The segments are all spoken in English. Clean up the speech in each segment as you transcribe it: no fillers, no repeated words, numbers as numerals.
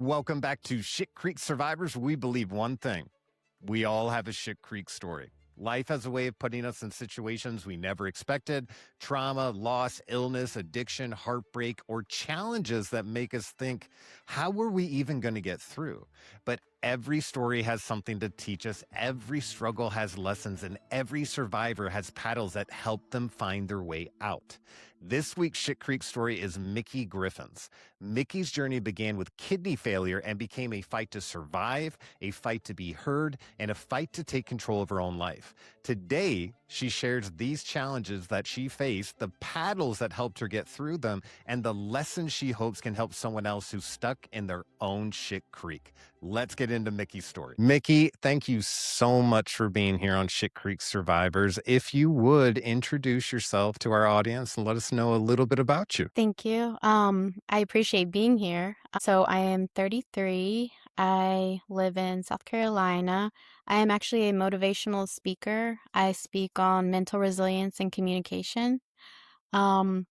Welcome back to Shit Creek Survivors. We believe one thing. We all have a Shit Creek story. Life has a way of putting us in situations we never expected. Trauma, loss, illness, addiction, heartbreak, or challenges that make us think, how were we even going to get through? But every story has something to teach us. Every struggle has lessons, and every survivor has paddles that help them find their way out. This week's Shit Creek story is Mickey Griffin's. Mickey's journey began with kidney failure and became a fight to survive, a fight to be heard, and a fight to take control of her own life. Today, she shares these challenges that she faced, the paddles that helped her get through them, and the lessons she hopes can help someone else who's stuck in their own Shit Creek. Let's get into Mickey's story. Mickey, thank you so much for being here on Shit Creek Survivors. If you would introduce yourself to our audience and let us know a little bit about you. Thank you. I appreciate being here. So I am 33. I live in South Carolina. I am actually a motivational speaker. I speak on mental resilience and communication. Um,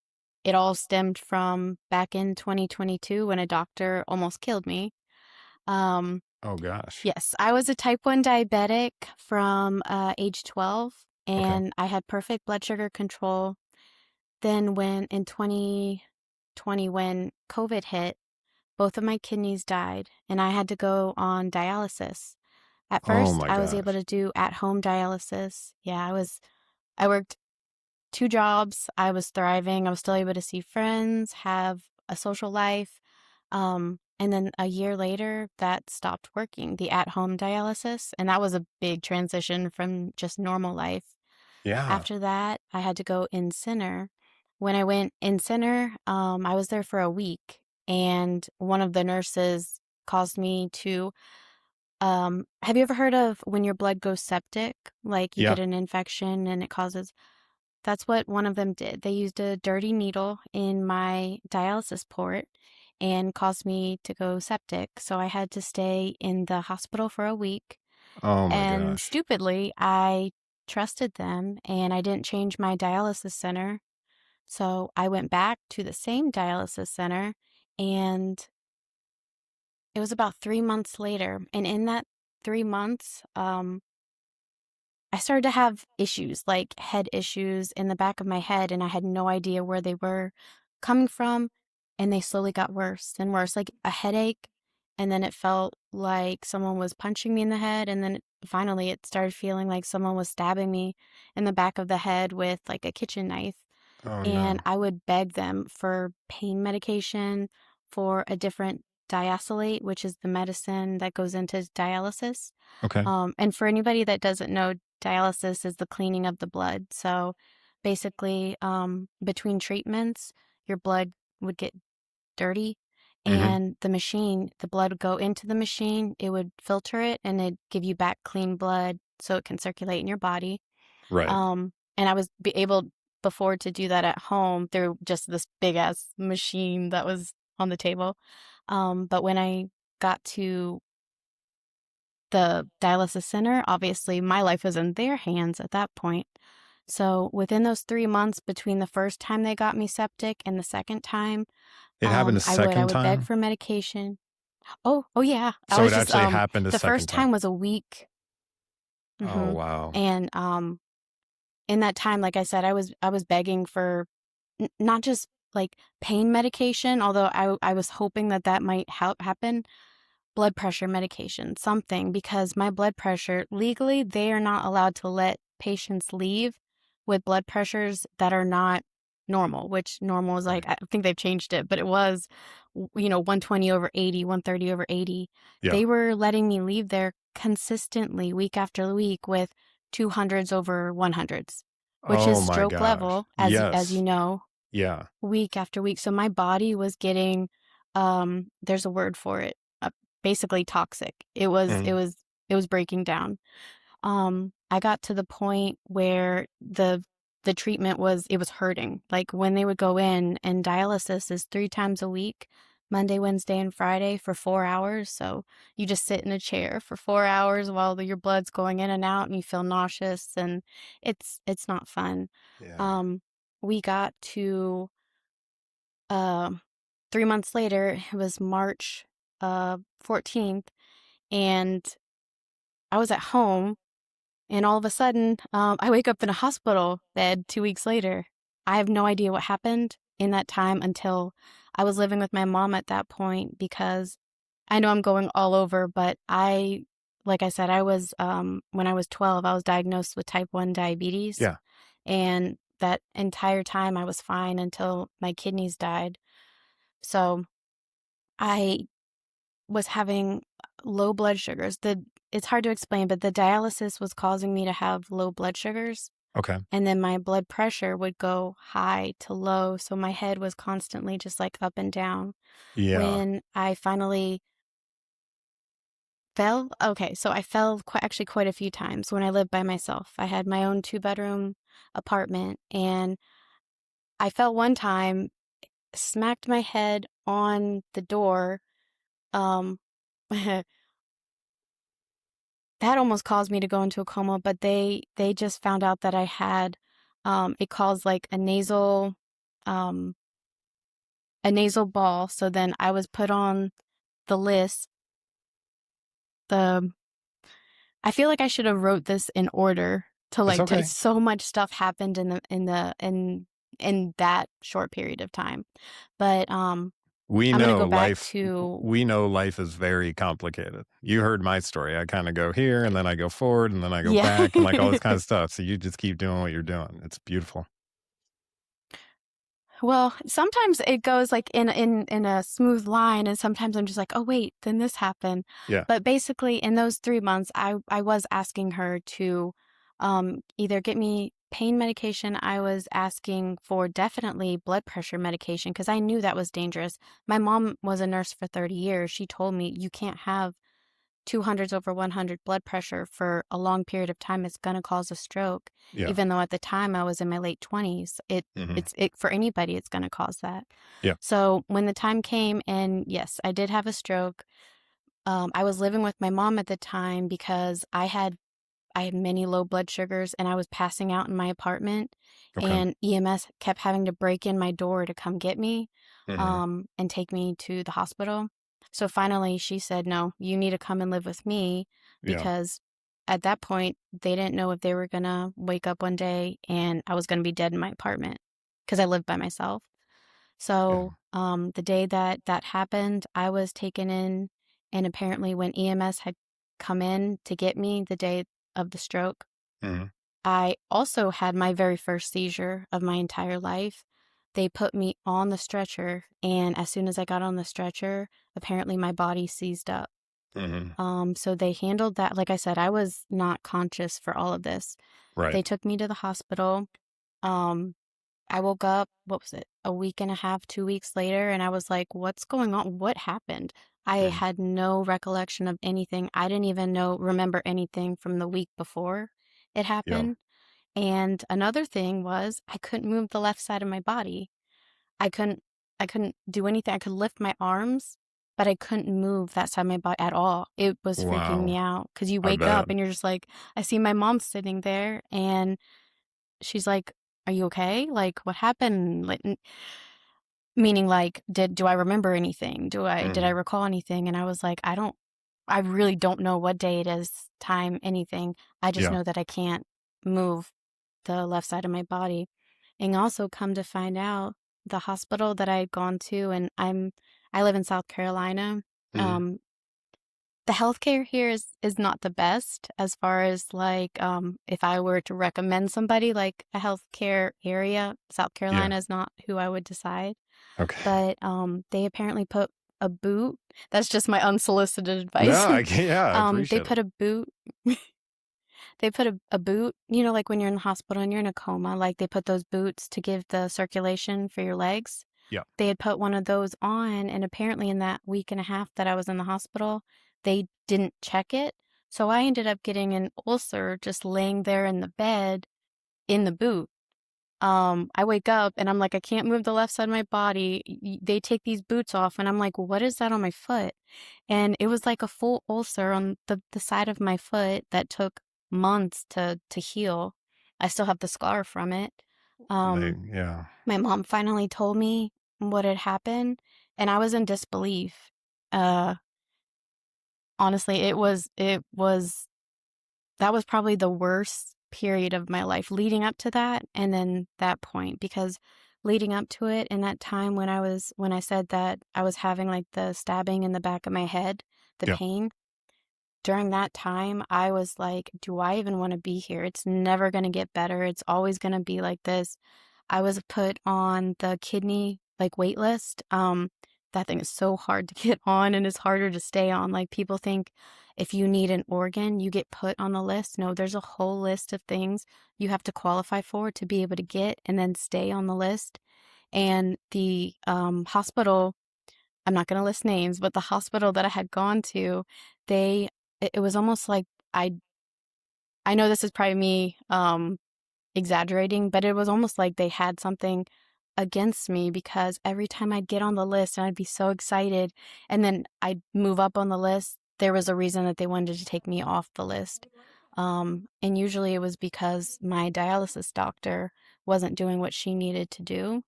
it all stemmed from back in 2022 when a doctor almost killed me. Um, Oh, gosh. yes, I was a type 1 diabetic from age 12, Okay. and I had perfect blood sugar control. Then when in 2020, when COVID hit, both of my kidneys died and I had to go on dialysis. At Oh, first, my I was able gosh. to do at-home dialysis. Yeah, I worked 2 jobs. I was thriving. I was still able to see friends, have a social life. And then a year later, that stopped working, the at-home dialysis. And that was a big transition from just normal life. Yeah. After that, I had to go in center. When I went in center, I was there for a week, and one of the nurses caused me to. Have you ever heard of when your blood goes septic? Like you Yeah. get an infection and it causes. That's what one of them did. They used a dirty needle in my dialysis port and caused me to go septic. So I had to stay in the hospital for a week. Oh, my And gosh. stupidly, I trusted them and I didn't change my dialysis center. So I went back to the same dialysis center, and it was about 3 months later. And in that 3 months, I started to have issues, like head issues in the back of my head, and I had no idea where they were coming from. And they slowly got worse and worse, like a headache. And then it felt like someone was punching me in the head. And then finally, it started feeling like someone was stabbing me in the back of the head with like a kitchen knife. Oh, And no. I would beg them for pain medication, for a different diacylate, which is the medicine that goes into dialysis. Okay. And for anybody that doesn't know, dialysis is the cleaning of the blood. So basically, between treatments, your blood would get dirty, Mm-hmm. and the blood would go into the machine, it would filter it, and it'd give you back clean blood so it can circulate in your body. Right. And I was able before to do that at home through just this big ass machine that was on the table. But when I got to the dialysis center, obviously my life was in their hands at that point. So within those 3 months between the first time they got me septic and the second time, It happened a I second would beg time? for medication. Oh yeah. I So was it just actually happened a the second first time. time was a week. Oh, hmm wow. And in that time, like I said, I was begging for not just like pain medication, although I was hoping that that might happen, blood pressure medication, something, because my blood pressure, legally, they are not allowed to let patients leave with blood pressures that are not normal, which normal is like, Right. I think they've changed it, but it was, 120 over 80, 130 over 80. Yeah. They were letting me leave there consistently week after week with 200s over 100s, which is Oh, my stroke gosh. level, as you Yes. know, Yeah. week after week. So my body was getting, there's a word for it, basically toxic. Mm. It was breaking down. I got to the point where the treatment it was hurting. Like when they would go in, and dialysis is 3 times a week, Monday, Wednesday, and Friday for 4 hours. So you just sit in a chair for 4 hours while your blood's going in and out, and you feel nauseous, and it's not fun. Yeah. Um, we got to um 3 months later. It was March 14th, and I was at home, and all of a sudden, I wake up in a hospital bed 2 weeks later. I have no idea what happened in that time until I was living with my mom at that point, because I know I'm going all over, but like I said, when I was 12, I was diagnosed with type 1 diabetes. Yeah. And that entire time I was fine until my kidneys died. So I was having low blood sugars. It's hard to explain, but the dialysis was causing me to have low blood sugars. Okay. And then my blood pressure would go high to low. So my head was constantly just like up and down. Yeah. When I finally fell, okay, so I fell actually quite a few times when I lived by myself. I had my own 2-bedroom apartment, and I fell one time, smacked my head on the door. Um, that almost caused me to go into a coma, but they just found out that I had it caused like um a nasal ball. So then I was put on the list. The I feel like I should have wrote this in order to It's okay. so much stuff happened in that short period of time. But We I'm gonna know go back life to we know life is very complicated. You heard my story. I kinda go here, and then I go forward, and then I go yeah. back, and, like, all this kinda stuff, so you just keep doing what you're doing. It's beautiful. Well, sometimes it goes like in a smooth line, and sometimes I'm just like, oh wait, then this happened. Yeah. But basically, in those 3 months, I was asking her to either get me pain medication. I was asking for definitely blood pressure medication because I knew that was dangerous. My mom was a nurse for 30 years. She told me you can't have 200s over 100 blood pressure for a long period of time. It's going to cause a stroke. Yeah. Even though at the time I was in my late 20s, Mhm. it for anybody, it's going to cause that. Yeah. So when the time came, and yes, I did have a stroke. I was living with my mom at the time because I had many low blood sugars, and I was passing out in my apartment, Okay. and EMS kept having to break in my door to come get me, Mhm. and take me to the hospital. So finally she said, no, you need to come and live with me, Yeah. because at that point they didn't know if they were gonna wake up one day and I was gonna be dead in my apartment because I lived by myself. Yeah. So the day that that happened, I was taken in, and apparently when EMS had come in to get me the day of the stroke, Mhm. I also had my very first seizure of my entire life. They put me on the stretcher, and as soon as I got on the stretcher, apparently my body seized up. Mhm. So they handled that. Like I said, I was not conscious for all of this. Right. They took me to the hospital. Um, I woke up, what was it, a week and a half, 2 weeks later, and I was like, what's going on? What happened? I Mhm. had no recollection of anything. I didn't even remember anything from the week before it Yeah. happened. And another thing was I couldn't move the left side of my body. I couldn't I couldn't do anything. I could lift my arms, but I couldn't move that side of my body at all. It was freaking Wow. me out because you I wake up bet. and you're just like, I see my mom sitting there, and she's like, "Are you okay? Like, what happened?" Like, meaning like, do I remember anything? Did I Mhm. recall anything? And I was like, I really don't know what day it is, time, anything. I just Yeah. know that I can't move the left side of my body. And also come to find out, the hospital that I had gone to, and I live in South Carolina. Mhm. Um, the healthcare here is not the best as far as like if I were to recommend somebody like a healthcare area, South Yeah. Carolina is not who I would decide. Okay. But they apparently put a boot. That's just my unsolicited No, advice. I can yeah, I They appreciate it. put a boot. They put a boot, like when you're in the hospital and you're in a coma, like they put those boots to give the circulation for your legs. Yeah. They had put one of those on, and apparently in that week and a half that I was in the hospital, they didn't check it. So I ended up getting an ulcer just laying there in the bed in the boot. I wake up and I'm like, I can't move the left side of my body. They take these boots off, and I'm like, what is that on my foot? And it was like a full ulcer on the side of my foot that took months to heal. I still have the scar from it. They Um, yeah. my mom finally told me what had happened, and I was in disbelief. Uh, honestly, that was probably the worst period of my life leading up to that and then that point, because leading up to it in that time when I said that I was having like the stabbing in the back of my head, the Yeah. pain, during that time, I was like, do I even want to be here? It's never going to get better. It's always going to be like this. I was put on the kidney like wait list. That thing is so hard to get on and it's harder to stay on. Like people think if you need an organ, you get put on the list. No, there's a whole list of things you have to qualify for to be able to get and then stay on the list. And the hospital, I'm not going to list names, but the hospital that I had gone to, it was almost like I I know this is probably me exaggerating, but it was almost like they had something against me because every time I'd get on the list and I'd be so excited and then I'd move up on the list, there was a reason that they wanted to take me off the list. And usually it was because my dialysis doctor wasn't doing what she needed to do.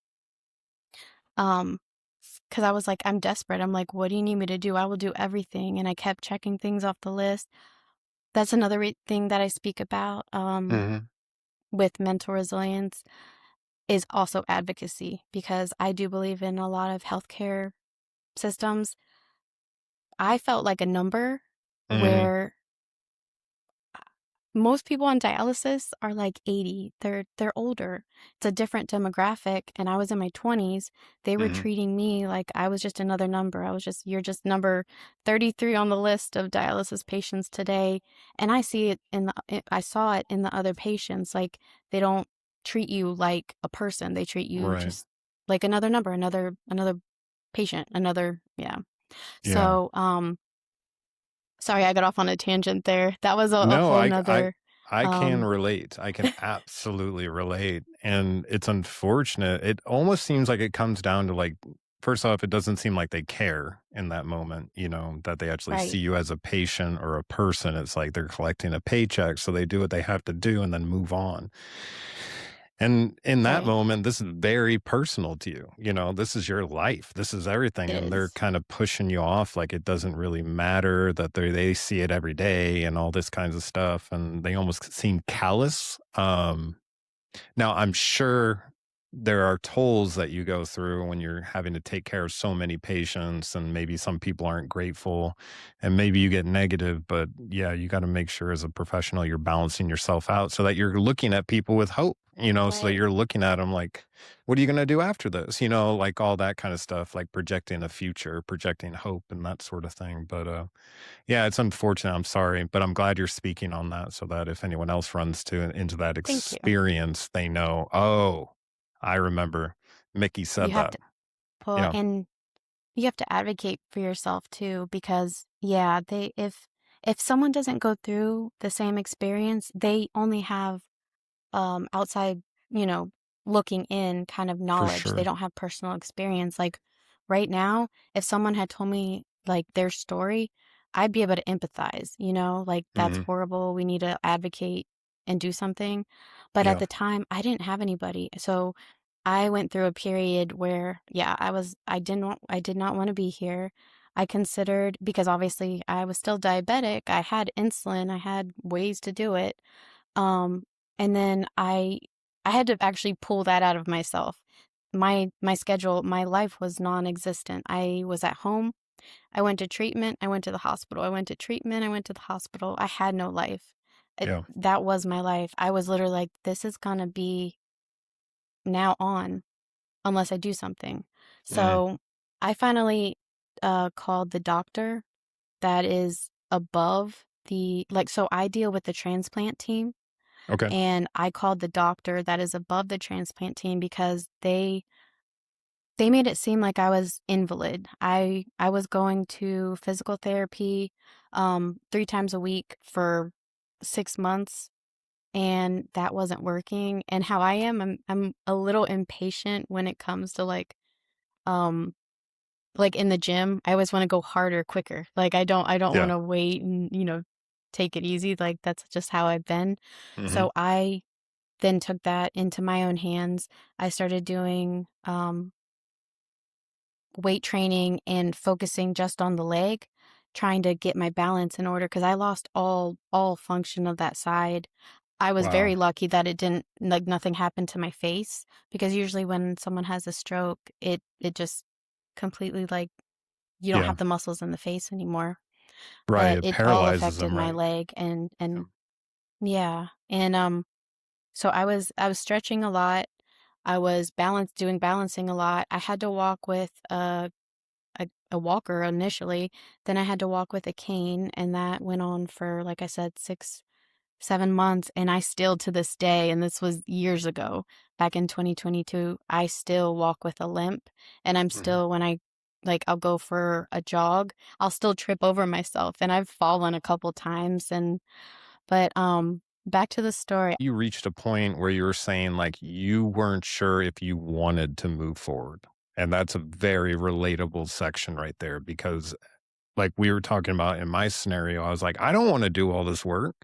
Um, because I was like, I'm desperate. I'm like, what do you need me to do? I will do everything. And I kept checking things off the list. That's another thing that I speak about Hmm. with mental resilience is also advocacy, because I do believe in a lot of healthcare systems. I felt like a number Hmm. where most people on dialysis are like 80. They're older. It's a different demographic, and I was in my 20s. They were Hmm. treating me like I was just another number. You're just number 33 on the list of dialysis patients today. And I saw it in the other patients. Like they don't treat you like a person. They treat you Right. just like another number, another patient, yeah. Yeah. So, sorry, I got off on a tangent there. That was a No, whole I nother, I can um, relate. I can absolutely relate, and it's unfortunate. It almost seems like it comes down to, like, first off, it doesn't seem like they care in that moment, that they actually see right. you as a patient or a person. It's like they're collecting a paycheck, so they do what they have to do and then move on. And in that Right. moment, this is very personal to you. This is your life. This is everything. It And they're is. kind of pushing you off like it doesn't really matter that they see it every day and all this kinds of stuff. And they almost seem callous. Now, I'm sure there are tolls that you go through when you're having to take care of so many patients, and maybe some people aren't grateful, and maybe you get negative. But yeah, you got to make sure as a professional you're balancing yourself out so that you're looking at people with hope, so that Right. you're looking at them like, what are you going to do after this? Like all that kind of stuff, like projecting a future, projecting hope, and that sort of thing. But yeah, it's unfortunate. I'm sorry, but I'm glad you're speaking on that so that if anyone else runs into that Thank you. experience, they know, oh, I remember Mickey You said have that. to pull Yeah, and you have to advocate for yourself too, because yeah, if someone doesn't go through the same experience, they only have outside, you know, looking in kind of for knowledge. They sure. don't have personal experience. Like right now, if someone had told me like their story, I'd be able to empathize, like that's Hmm. horrible. We need to advocate and do something. But at Yeah, the time, I didn't have anybody. So I went through a period where, yeah, I did not want to be here. I considered, because obviously I was still diabetic, I had insulin, I had ways to do it. Um, and then I had to actually pull that out of myself. My schedule, my life was non-existent. I was at home. I went to treatment. I went to the hospital. I went to treatment. I went to the hospital. I had no life. yeah. That was my life. I was literally like, this is gonna be now on unless I do something. Hmm. So I finally called the doctor that is above so I deal with the transplant team. Okay. And I called the doctor that is above the transplant team because they made it seem like I was invalid. I was going to physical therapy 3 times a week for 6 months, and that wasn't working. And how I am, I'm a little impatient when it comes to um like in the gym. I always want to go harder, quicker. Like I don't want Yeah. to wait and, take it easy. Like that's just how I've been. Hmm. So I then took that into my own hands. I started doing weight training and focusing just on the leg. trying to get my balance in order because I lost all function of that side. I was Wow. very lucky that it didn't like nothing happened to my face because usually when someone has a stroke, it just completely like you don't Yeah. have the muscles in the face anymore. Right. But It it all paralyzes affected them, my right? leg and Yeah. yeah. And so I was stretching a lot. I was doing balancing a lot. I had to walk with a walker initially. Then I had to walk with a cane, and that went on for, like I said, 7 months. And I still to this day, and this was years ago, back in 2022, I still walk with a limp. And I'm Mhm. still, when I'll go for a jog, I'll still trip over myself. And I've fallen a couple times. But back to the story. You reached a point where you were saying like you weren't sure if you wanted to move forward. And that's a very relatable section right there because like we were talking about in my scenario, I was like, I don't want to do all this work.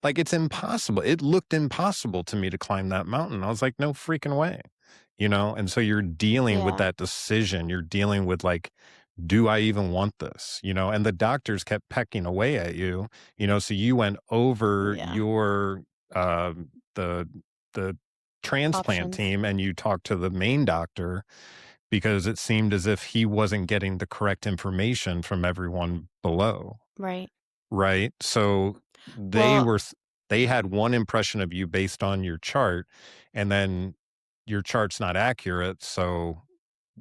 Like it's impossible. It looked impossible to me to climb that mountain. I was like, no freaking way. And so you're dealing with Yeah, that decision. You're dealing with like, do I even want this? And the doctors kept pecking away at you, so you went over yeah, your, the, the transplant options. team and you talked to the main doctor because it seemed as if he wasn't getting the correct information from everyone below, Right. right? So Well, they had one impression of you based on your chart, and then your chart's not accurate, so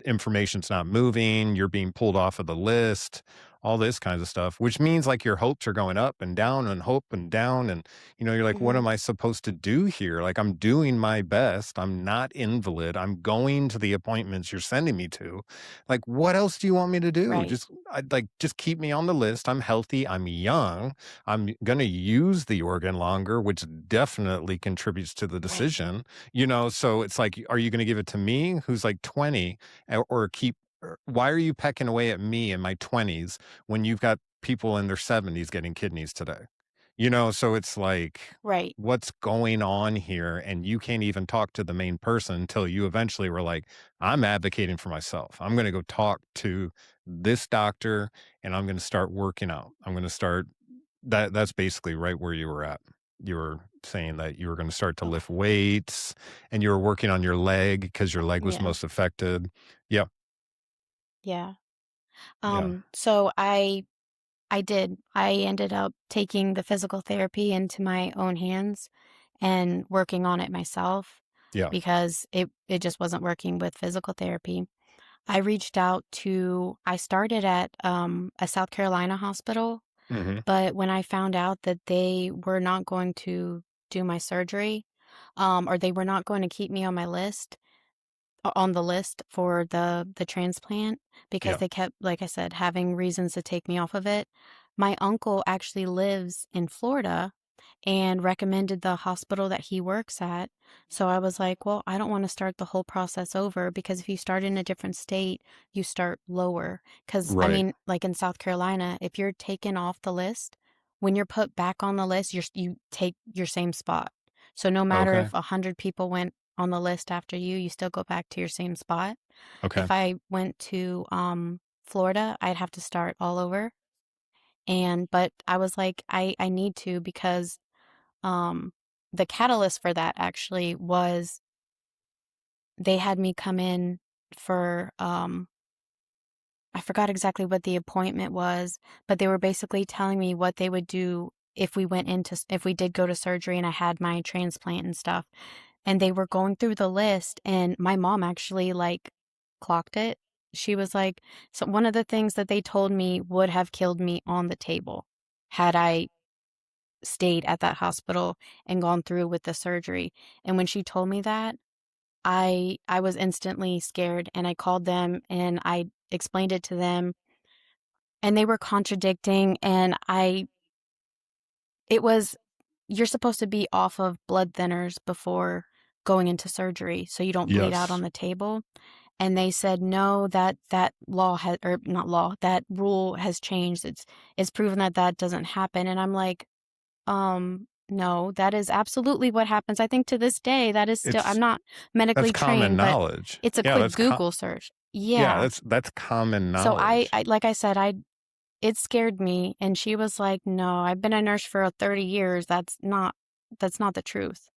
information's not moving, you're being pulled off of the list, all this kinds of stuff, which means like your hopes are going up and down and hope and down. And, you're like, what mhm, am I supposed to do here? Like, I'm doing my best. I'm not invalid. I'm going to the appointments you're sending me to. Like, what else do you want me to do? right, Just keep me on the list. I'm healthy. I'm young. I'm going to use the organ longer, which definitely contributes to the right, decision, so it's like, are you going to give it to me who's like 20 or keep why are you pecking away at me in my 20s when you've got people in their 70s getting kidneys today? So it's like, right, what's going on here? And you can't even talk to the main person until you eventually were like, I'm advocating for myself. I'm going to go talk to this doctor and I'm going to start working out. I'm going to start that's basically right where you were at. You were saying that you were going to start to lift okay, weights and you were working on your leg because your leg was yeah, most affected. Yeah. yeah. Yeah. So I did. I ended up taking the physical therapy into my own hands and working on it myself Yeah. because it just wasn't working with physical therapy. I started at a South Carolina hospital, Mhm. but when I found out that they were not going to do my surgery, or they were not going to keep me on my list, on the list for the transplant because Yeah. they kept, like I said, having reasons to take me off of it. My uncle actually lives in Florida and recommended the hospital that he works at. So I was like, well, I don't want to start the whole process over because if you start in a different state, you start lower. Because, I Right. mean, like in South Carolina, if you're taken off the list, when you're put back on the list, you take your same spot. So no matter Okay. if 100 people went on the list after you still go back to your same spot. Okay. If I went to Florida, I'd have to start all over. But I was like, I need to because um, the catalyst for that actually was they had me come in for, I forgot exactly what the appointment was, but they were basically telling me what they would do if we did go to surgery and I had my transplant and stuff. And they were going through the list, and my mom actually like clocked it. She was like, so one of the things that they told me would have killed me on the table had I stayed at that hospital and gone through with the surgery. And when she told me that, I was instantly scared and I called them and I explained it to them and they were contradicting and I it was you're supposed to be off of blood thinners before going into surgery so you don't bleed out on Yes. the table. And they said no, that law has or not law, that rule has changed. It's proven that that doesn't happen. And I'm like, no, that is absolutely what happens. I think to this day, that is still, I'm It's not that's medically common trained, but knowledge. it's a Yeah, quick Google search. yeah, Yeah. that's common So knowledge. like I said, it scared me. And she was like, no, I've been a nurse for 30 years. That's not the truth.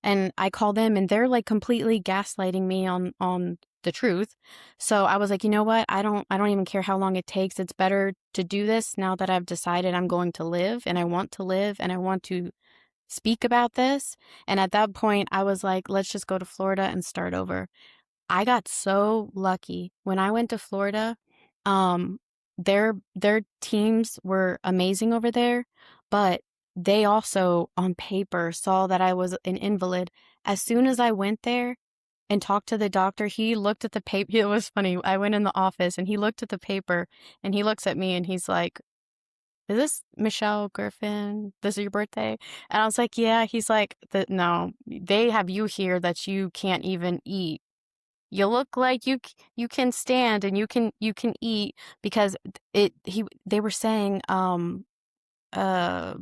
And I call them and they're like completely gaslighting me on the truth. So I was like, you know what? I don't even care how long it takes. It's better to do this now that I've decided I'm going to live and I want to live and I want to speak about this. And at that point, I was like, let's just go to Florida and start over. I got so lucky when I went to Florida. Um, their teams were amazing over there, but they also on paper saw that I was an invalid. As soon as I went there and talked to the doctor, he looked at the paper. It was funny. I went in the office and he looked at the paper and he looks at me and he's like, is this Michelle Griffin? This is your birthday? And I was like, yeah. He's like, no, they have you here that you can't even eat. You look like you can stand and you can eat because they were saying uh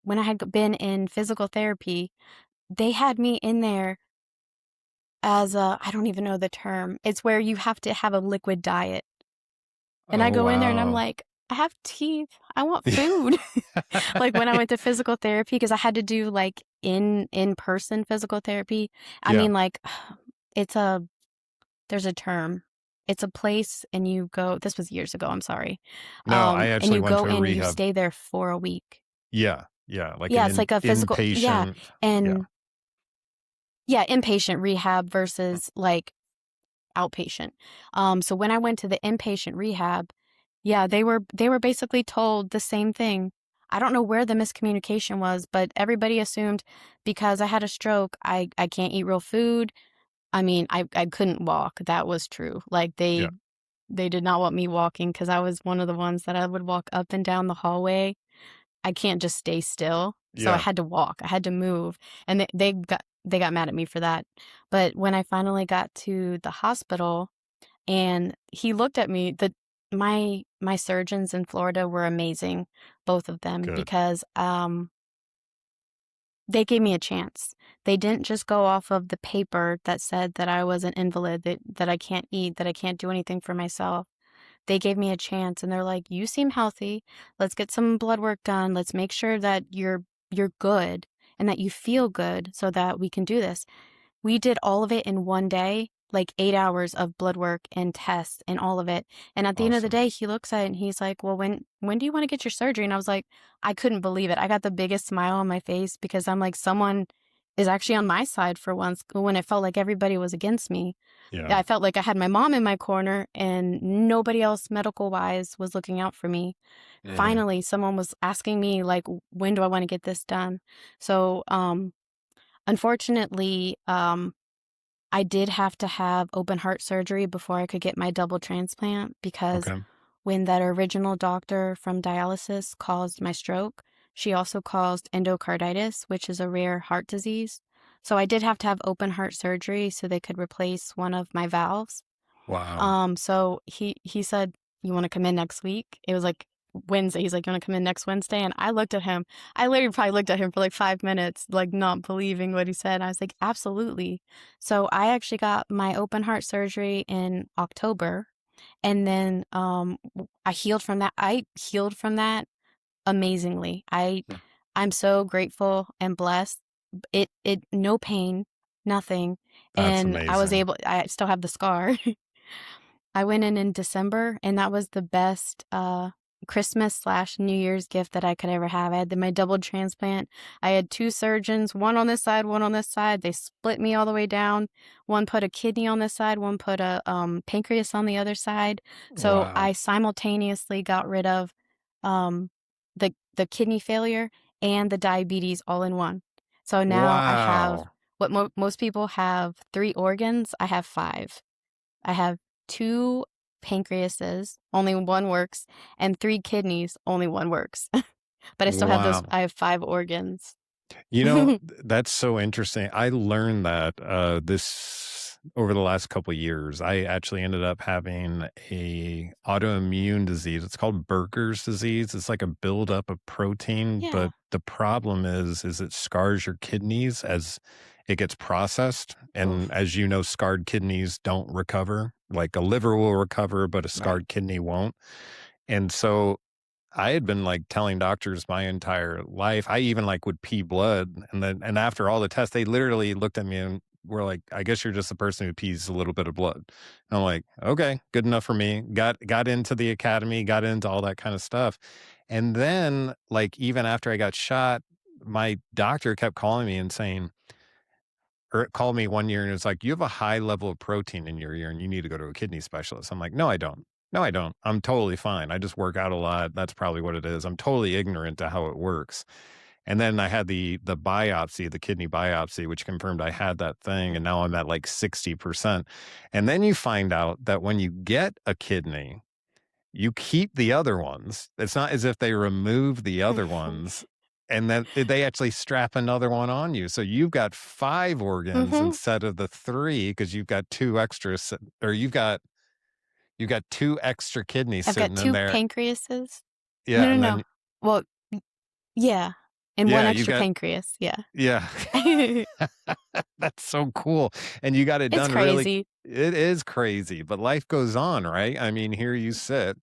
when I had been in physical therapy, they had me in there as a, I don't even know the term. It's where you have to have a liquid diet. And I Oh, go in there and I'm wow. like, I have teeth. I want food. Like when I went to physical therapy, because I had to do like in-person physical therapy. I Yeah. mean, like it's a there's a term. It's a place and you go, this was years ago, I'm sorry. No, I And actually you went go to a in, you rehab. stay there for a week. Yeah. Yeah. Like Yeah, an it's like a physical, yeah. inpatient. Yeah. And yeah, inpatient rehab Mm. versus like outpatient. So when I went to the inpatient rehab, yeah, they were basically told the same thing. I don't know where the miscommunication was, but everybody assumed because I had a stroke, I can't eat real food. I mean, I couldn't walk. That was true. Like Yeah. they did not want me walking because I was one of the ones that I would walk up and down the hallway. I can't just stay still. So I Yeah. had to walk. I had to move. And they got mad at me for that. But when I finally got to the hospital and he looked at me, my surgeons in Florida were amazing, both of them, Good. because they gave me a chance. They didn't just go off of the paper that said that I was an invalid, that I can't eat, that I can't do anything for myself. They gave me a chance and they're like, "You seem healthy. Let's get some blood work done. Let's make sure that you're good and that you feel good so that we can do this." We did all of it in one day, like 8 hours of blood work and tests and all of it. And at the end of the Awesome. day, he looks at it and he's like, well, when do you want to get your surgery? And I was like, I couldn't believe it. I got the biggest smile on my face because I'm like, someone is actually on my side for once when it felt like everybody was against me. Yeah. I felt like I had my mom in my corner and nobody else medical wise was looking out for me. Hmm. Finally, someone was asking me like, when do I want to get this done? So, unfortunately, I did have to have open heart surgery before I could get my double transplant because Okay. when that original doctor from dialysis caused my stroke, she also caused endocarditis, which is a rare heart disease. So I did have to have open heart surgery so they could replace one of my valves. Wow. So he said, "You want to come in next week?" It was like Wednesday. He's like, "You want to come in next Wednesday?" And I looked at him. I literally probably looked at him for like 5 minutes, like not believing what he said. I was like, "Absolutely." So I actually got my open heart surgery in October, and then I healed from that. I healed from that amazingly. Yeah. I'm so grateful and blessed. It no pain, nothing, That's and I was amazing. able. I still have the scar. I went in December, and that was the best Christmas slash New Year's gift that I could ever have. I had my double transplant. I had two surgeons, one on this side, one on this side. They split me all the way down. One put a kidney on this side, one put a pancreas on the other side. So Wow. I simultaneously got rid of the kidney failure and the diabetes all in one. So now I have Wow. what most people have 3 organs. I have 5. I have 2 pancreases, only one works, and 3 kidneys, only one works. But I still have those, Wow. I have 5 organs. That's so interesting. I learned that this over the last couple of years. I actually ended up having a autoimmune disease. It's called Berger's disease. It's like a buildup of protein, Yeah. but the problem is it scars your kidneys as it gets processed. And Oof. as you know, scarred kidneys don't recover. Like a liver will recover, but a Right. scarred kidney won't. And so I had been like telling doctors my entire life. I even like would pee blood, and after all the tests, they literally looked at me and were like, "I guess you're just a person who pees a little bit of blood." And I'm like, "Okay, good enough for me." Got into the academy, got into all that kind of stuff, and then like even after I got shot, my doctor kept calling me and saying, or it called me one year and it was like, "You have a high level of protein in your urine. You need to go to a kidney specialist." I'm like, "No, I don't. No, I don't. I'm totally fine. I just work out a lot. That's probably what it is. I'm totally ignorant to how it works." And then I had the biopsy, the kidney biopsy, which confirmed I had that thing. And now I'm at like 60%. And then you find out that when you get a kidney, you keep the other ones. It's not as if they remove the other ones and then they actually strap another one on you. So you've got 5 organs Mm-hmm. instead of the 3 because you've got 2 extras, or you've got 2 extra kidneys I've got sitting in 2 there. pancreases. No, Yeah, no, and no. then Well, yeah, and 1 yeah, you've extra got pancreas, yeah. yeah. That's so cool. And you got it It's done really. crazy. It is crazy, but life goes on, right? I mean, here you sit.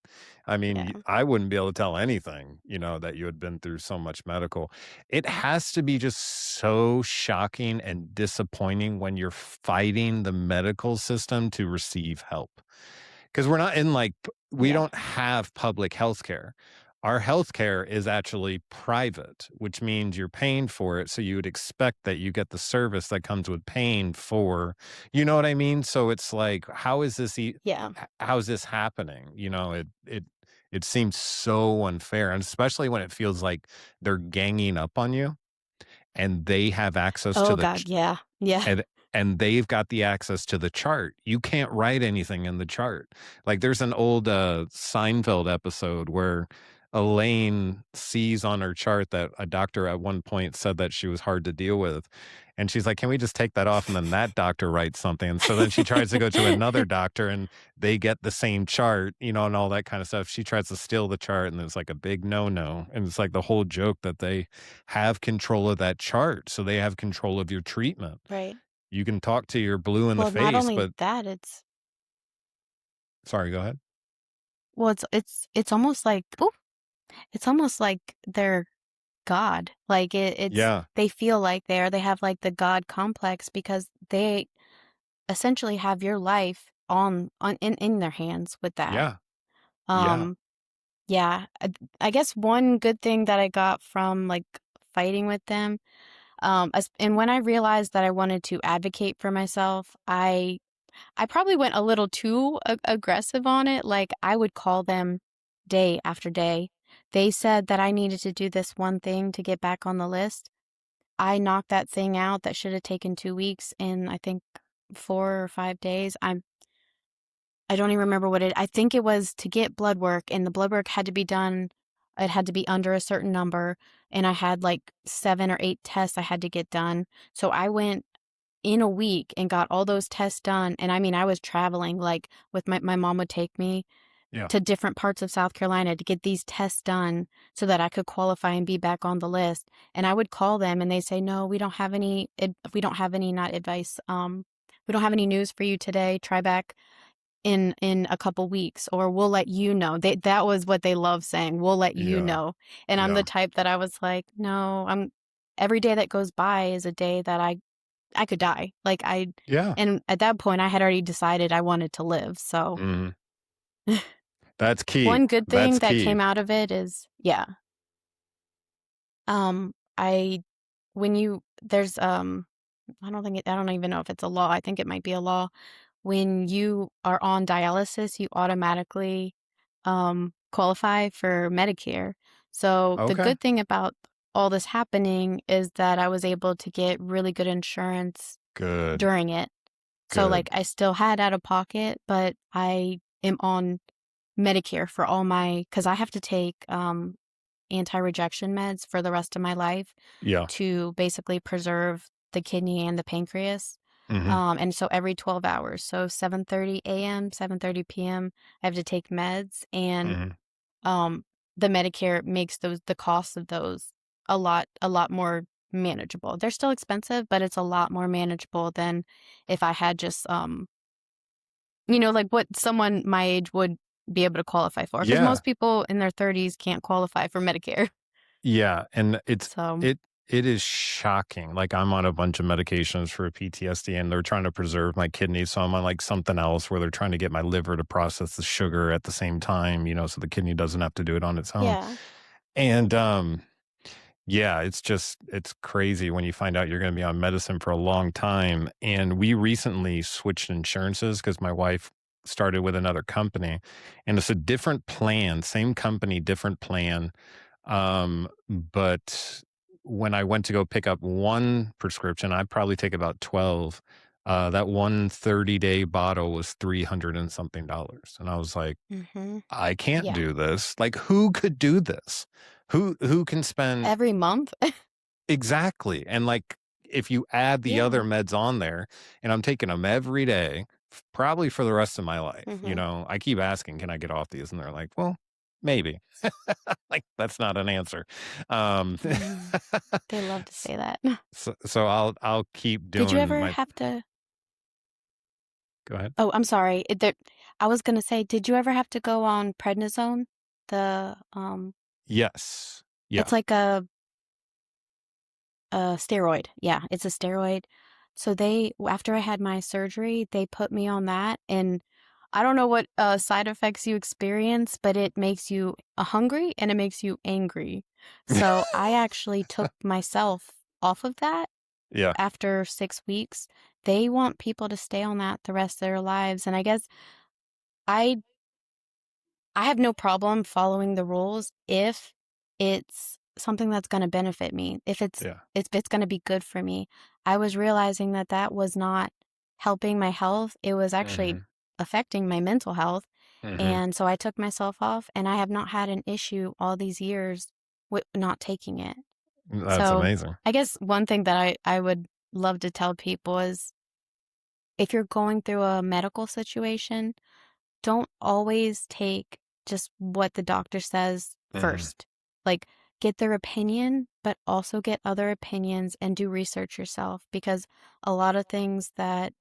I mean, Yeah. I wouldn't be able to tell anything, that you had been through so much medical. It has to be just so shocking and disappointing when you're fighting the medical system to receive help. Because we're not in like, we Yeah. don't have public health care. Our health care is actually private, which means you're paying for it. So you would expect that you get the service that comes with paying for, you know what I mean? So it's like, how is this, Yeah. how is this happening? It seems so unfair. And especially when it feels like they're ganging up on you and they have access to Oh god, yeah. Yeah. and and they've got the access to the chart. You can't write anything in the chart. Like there's an old Seinfeld episode where Elaine sees on her chart that a doctor at one point said that she was hard to deal with. And she's like, "Can we just take that off?" And then that doctor writes something. And so then she tries to go to another doctor and they get the same chart, and all that kind of stuff. She tries to steal the chart and it's like a big no-no. And it's like the whole joke that they have control of that chart. So they have control of your treatment. Right. You can talk to your blue in the Well, not face, only but that, it's sorry, go ahead. well, it's almost like it's almost like they're God. Like, it's Yeah, they feel like they have, like, the God complex because they essentially have your life on in their hands with that. yeah, yeah. Um, yeah, I guess one good thing that I got from, like, fighting with them, as and when I realized that I wanted to advocate for myself, I probably went a little too aggressive on it. Like, I would call them day after day. They said that I needed to do this one thing to get back on the list. I knocked that thing out that should have taken 2 weeks in, I think, 4 or 5 days. I don't even remember what I think it was to get blood work, and the blood work had to be done. It had to be under a certain number, and I had like 7 or 8 tests I had to get done. So I went in a week and got all those tests done. And I mean, I was traveling, like, with my mom would take me Yeah. to different parts of South Carolina to get these tests done so that I could qualify and be back on the list. And I would call them and they say, "No, we don't have any we don't have any not advice. We don't have any news for you today. Try back in a couple weeks, or we'll let you know." That was what they love saying. "We'll let you Yeah, know." And I'm the yeah, type that I was like, "No, every day that goes by is a day that I could die." Like, yeah. and at that point I had already decided I wanted to live. So Mhm. That's key. one good thing That's that key. came out of it is, yeah, I when you there's I don't even know if it's a law. I think it might be a law. When you are on dialysis, you automatically qualify for Medicare. So the Okay. good thing about all this happening is that I was able to get really good insurance Good, during it. So, like, good. I still had out of pocket, but I am on Medicare for all my, because I have to take anti-rejection meds for the rest of my life Yeah. to basically preserve the kidney and the pancreas. Mhm, And so every 12 hours, so 7:30 a.m., 7:30 p.m., I have to take meds, and mhm. um, the Medicare makes the cost of those a lot more manageable. They're still expensive, but it's a lot more manageable than if I had just like what someone my age would be able to qualify for, because Yeah. most people in their 30s can't qualify for Medicare. Yeah, and So, it is shocking. Like, I'm on a bunch of medications for PTSD, and they're trying to preserve my kidneys, so I'm on, like, something else where they're trying to get my liver to process the sugar at the same time, so the kidney doesn't have to do it on its own. yeah. And, yeah, it's crazy when you find out you're gonna be on medicine for a long time, and we recently switched insurances because my wife started with another company, and it's a different plan, same company, different plan, but when I went to go pick up one prescription, I probably take about 12. That one 30-day bottle was 300 and something dollars. And I was like, Mhm. I can't Yeah. do this. Like, who could do this? Who can spend Every month? exactly. And like if you add the other Yeah. meds on there, and I'm taking them every day, probably for the rest of my life, Mhm. I keep asking, can I get off these? And they're like, well, maybe. Like, that's not an answer. Um, Mhm. They love to s- say that. so I'll keep Did you doing ever my. have to Go ahead. Oh, I'm sorry. I was gonna say, did you ever have to go on prednisone? The, Yes. it's Yeah. like a steroid. Yeah, it's a steroid. So after I had my surgery, they put me on that, and I don't know what side effects you experience, but it makes you hungry and it makes you angry. So I actually took myself off of that Yeah. after 6 weeks. They want people to stay on that the rest of their lives, and I guess I I have no problem following the rules if it's something that's gonna benefit me, Yeah. if it's gonna be good for me. I was realizing that that was not helping my health, it was actually Hmm. affecting my mental health, Hmm. and so I took myself off, and I have not had an issue all these years with not taking it. That's So, amazing. I guess one thing that I would love to tell people is if you're going through a medical situation, don't always take just what the doctor says Hmm. first. Like, get their opinion, but also get other opinions and do research yourself, because a lot of things that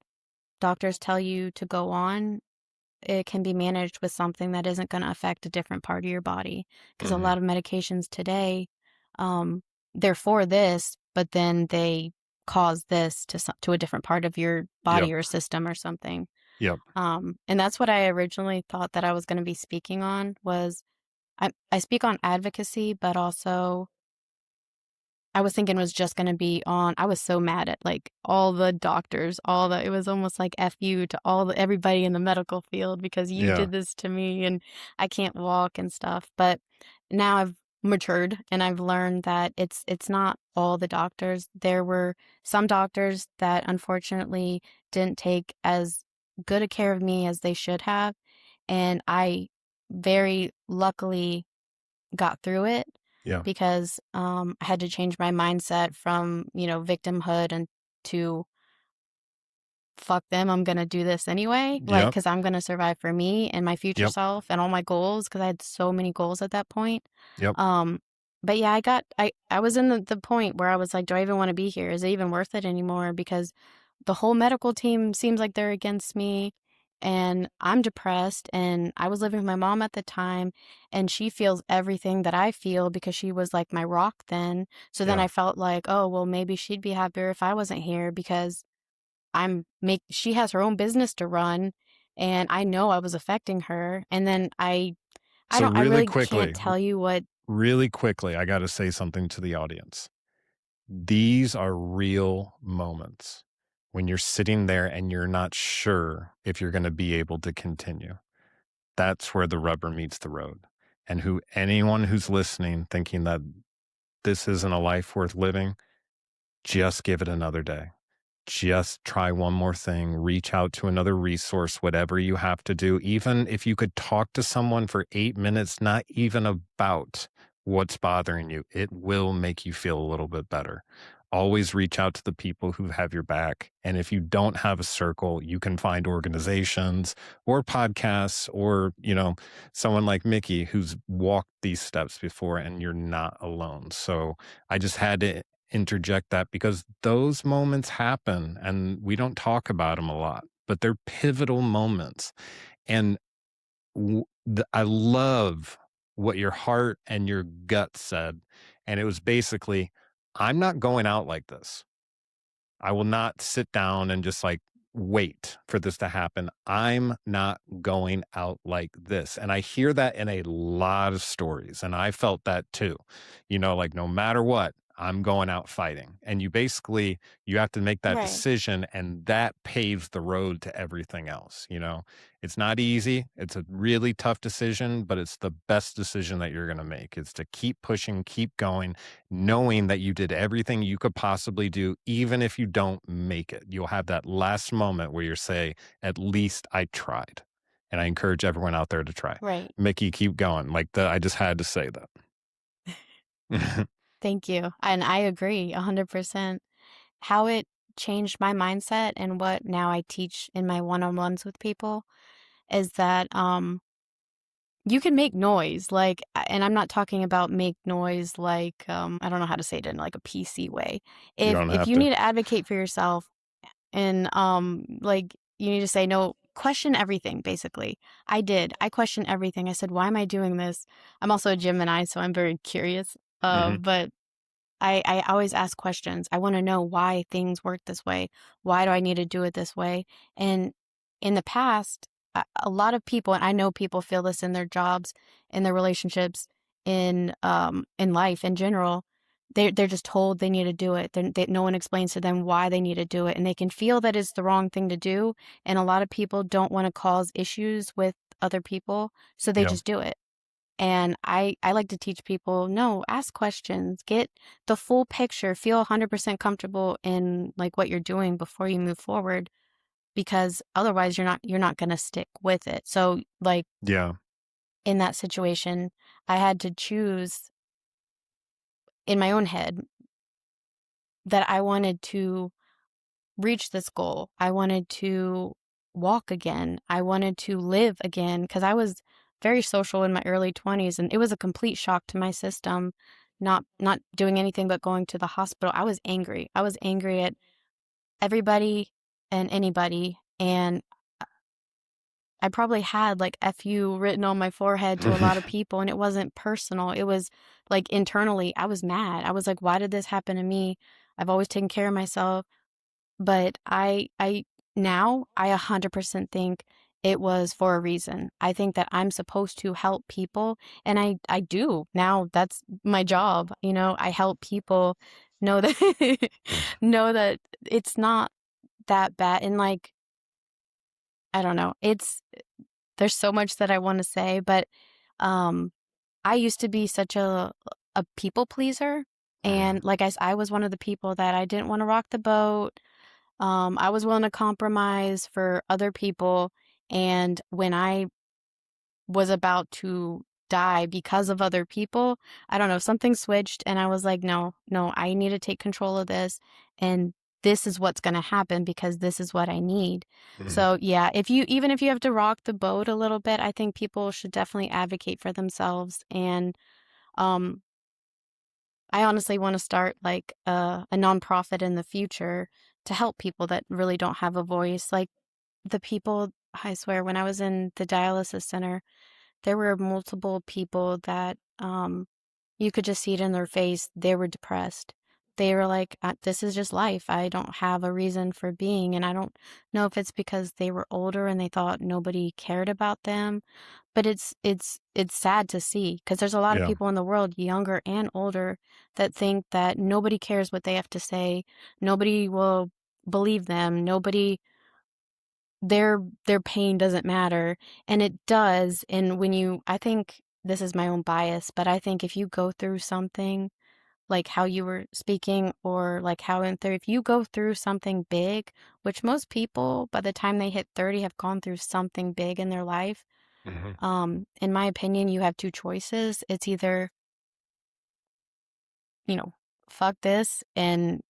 doctors tell you to go on, it can be managed with something that isn't going to affect a different part of your body. Because a Hmm. lot of medications today, um, they're for this, but then they cause this to a different part of your Yep. body or system or something. Yep. And that's what I originally thought that I was gonna be speaking on was I speak on advocacy, but also I was thinking it was just gonna be on I was so mad at, like, all the doctors, all the it was almost like "F you" to everybody in the medical field because you Yeah. did this to me and I can't walk and stuff, but now I've matured and I've learned that it's not all the doctors. There were some doctors that unfortunately didn't take as good a care of me as they should have, and I very luckily got through it Yeah. because, I had to change my mindset from, victimhood and to fuck them, I'm gonna do this anyway, like, Yep. because 'cause I'm gonna survive for me and my future Yep. self and all my goals, because I had so many goals at that point. Yep. Um, but yeah, I was in the point where I was like, "Do I even wanna be here? Is it even worth it anymore?" Because the whole medical team seems like they're against me, and I'm depressed, and I was living with my mom at the time, and she feels everything that I feel because she was, like, my rock then. So then Yeah. I felt like, "Oh, well, maybe she'd be happier if I wasn't here because she has her own business to run, and I know I was affecting her." And then So I really really can't quickly, tell you what really quickly, I got to say something to the audience. These are real moments when you're sitting there and you're not sure if you're going to be able to continue. That's where the rubber meets the road. And anyone who's listening thinking that this isn't a life worth living, just give it another day. Just try one more thing, reach out to another resource, whatever you have to do. Even if you could talk to someone for 8 minutes, not even about what's bothering you, it will make you feel a little bit better. Always reach out to the people who have your back. And if you don't have a circle, you can find organizations or podcasts or, someone like Mickey who's walked these steps before and you're not alone. So I just had to interject that because those moments happen and we don't talk about them a lot, but they're pivotal moments. And I love what your heart and your gut said, and it was basically, "I'm not going out like this. I will not sit down and just like wait for this to happen. I'm not going out like this." And I hear that in a lot of stories. And I felt that too. Like no matter what, I'm going out fighting. And you have to make that Right. decision, and that paves the road to everything else. It's not easy. It's a really tough decision, but it's the best decision that you're going to make. It's to keep pushing, keep going, knowing that you did everything you could possibly do, even if you don't make it. You'll have that last moment where you say, at least I tried. And I encourage everyone out there to try. Right. Mickey, keep going. I just had to say that. Thank you. And I agree 100%. How it changed my mindset and what now I teach in my one-on-ones with people is that you can make noise, like, and I'm not talking about make noise like, I don't know how to say it in like a PC way. You If don't if have you to. need to advocate for yourself and like you need to say no, question everything basically. I did. I questioned everything. I said, "Why am I doing this?" I'm also a Gemini, so I'm very curious. Hmm. But I always ask questions. I want to know why things work this way. Why do I need to do it this way? And in the past, a lot of people, and I know people feel this in their jobs, in their relationships, in life in general. They're just told they need to do it. No one explains to them why they need to do it, and they can feel that it's the wrong thing to do. And a lot of people don't want to cause issues with other people, so they Yeah. just do it. And I like to teach people, no, ask questions, get the full picture, feel 100% comfortable in like what you're doing before you move forward because otherwise you're not going to stick with it. So like Yeah. in that situation, I had to choose in my own head that I wanted to reach this goal. I wanted to walk again. I wanted to live again because I was very social in my early 20s and it was a complete shock to my system not doing anything but going to the hospital. I was angry. I was angry at everybody and anybody and I probably had like FU written on my forehead to a lot of people and it wasn't personal. It was like internally I was mad. I was like, why did this happen to me? I've always taken care of myself. But I now I 100% think it was for a reason. I think that I'm supposed to help people and I do. Now that's my job, I help people know that know that it's not that bad and like I don't know. There's so much that I want to say, but um I used to be such a people pleaser and like I was one of the people that I didn't want to rock the boat. I was willing to compromise for other people. And when I was about to die because of other people, I don't know, something switched and I was like, no, no, I need to take control of this. And this is what's going to happen because this is what I need. Mhm. So yeah, even if you have to rock the boat a little bit, I think people should definitely advocate for themselves. And, um, I honestly want to start like a nonprofit in the future to help people that really don't have a voice. Like the people, I swear, when I was in the dialysis center, there were multiple people that you could just see it in their face. They were depressed. They were like, this is just life. I don't have a reason for being. And I don't know if it's because they were older and they thought nobody cared about them. But it's sad to see because there's a lot of Yeah. people in the world, younger and older, that think that nobody cares what they have to say. Nobody will believe them. Nobody their pain doesn't matter and it does and I think this is my own bias but I think if you go through something like how you were speaking or like how if you go through something big which most people by the time they hit 30 have gone through something big in their life Mhm. in my opinion you have two choices. It's either you know fuck this and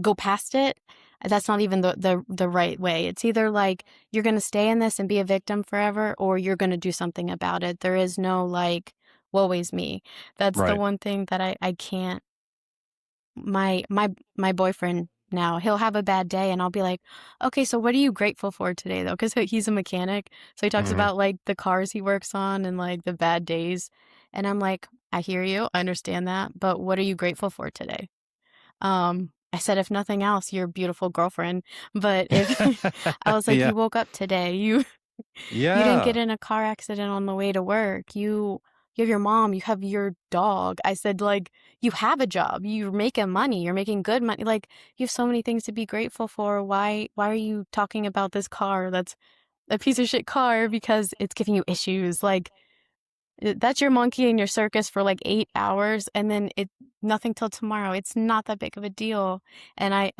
go past it. That's not even the right way. It's either like you're going to stay in this and be a victim forever or you're going to do something about it. There is no like woe is me. That's the Right. one thing that I can't my boyfriend now. He'll have a bad day and I'll be like, okay, so what are you grateful for today though? Because he's a mechanic. So he talks Hmm. about like the cars he works on and like the bad days. And I'm like, I hear you. I understand that. But what are you grateful for today? I said, if nothing else, you're a beautiful girlfriend. But if I was like, Yeah. you woke up today, you didn't get Yeah. in a car accident on the way to work. You have your mom, you have your dog. I said, like, you have a job. You're making money. You're making good money. Like, you have so many things to be grateful for. Why are you talking about this car that's a piece of shit car because it's giving you issues? Like, that's your monkey in your circus for like 8 hours and then it nothing till tomorrow. It's not that big of a deal. And I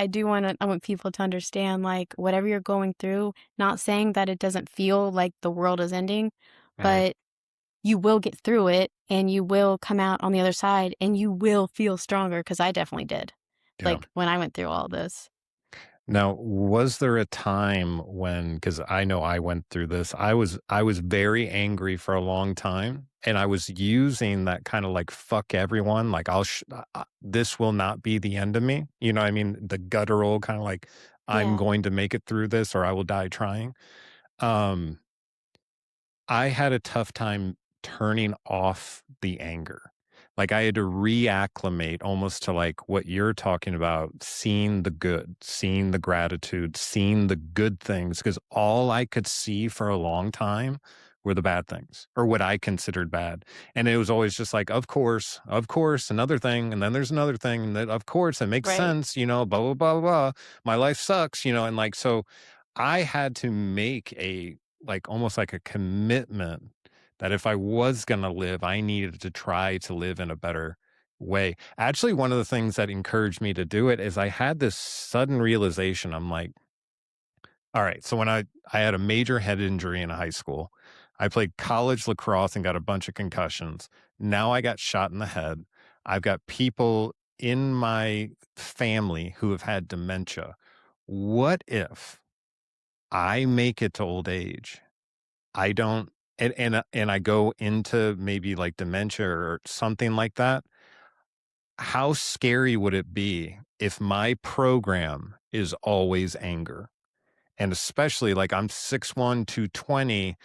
want people to understand like whatever you're going through, not saying that it doesn't feel like the world is ending, Mhm. but you will get through it and you will come out on the other side and you will feel stronger because I definitely did. Yeah. Like when I went through all this. Now, was there a time when, because I know I went through this, I was very angry for a long time, and I was using that kind of like fuck everyone, like this will not be the end of me. You know what I mean? The guttural kind of like I'm Yeah. going to make it through this or I will die trying. Um I had a tough time turning off the anger. Like I had to reacclimate almost to like what you're talking about, seeing the good, seeing the gratitude, seeing the good things. Cause all I could see for a long time were the bad things or what I considered bad. And it was always just like, of course, another thing. And then there's another thing. And then, of course, it makes Right. sense, blah, blah, blah, blah, blah. My life sucks, and like, so I had to make like almost like a commitment that if I was going to live, I needed to try to live in a better way. Actually, one of the things that encouraged me to do it is I had this sudden realization. I'm like, all right, so when I had a major head injury in high school, I played college lacrosse and got a bunch of concussions. Now I got shot in the head. I've got people in my family who have had dementia. What if I make it to old age? I don't and I go into maybe like dementia or something like that. How scary would it be if my program is always anger? And especially like I'm 6'1", 220,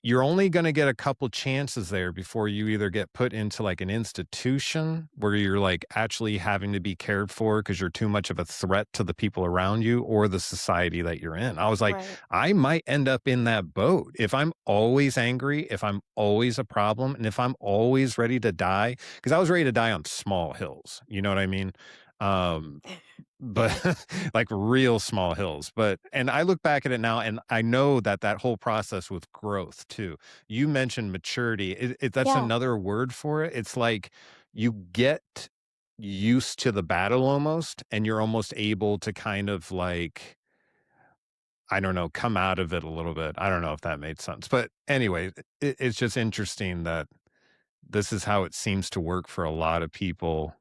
you're only gonna get a couple chances there before you either get put into, like, an institution where you're, like, actually having to be cared for because 'cause you're too much of a threat to the people around you or the society that you're in. I was like, Right. I might end up in that boat. If I'm always angry, if I'm always a problem, and if I'm always ready to die, because I was ready to die on small hills, you know what I mean? Um, but Yeah. like real small hills. But and I look back at it now and I know that that whole process with growth too. You mentioned maturity. That's Yeah. another word for it. It's like you get used to the battle almost and you're almost able to kind of like, I don't know, come out of it a little bit. I don't know if that made sense. But anyway, it's just interesting that this is how it seems to work for a lot of people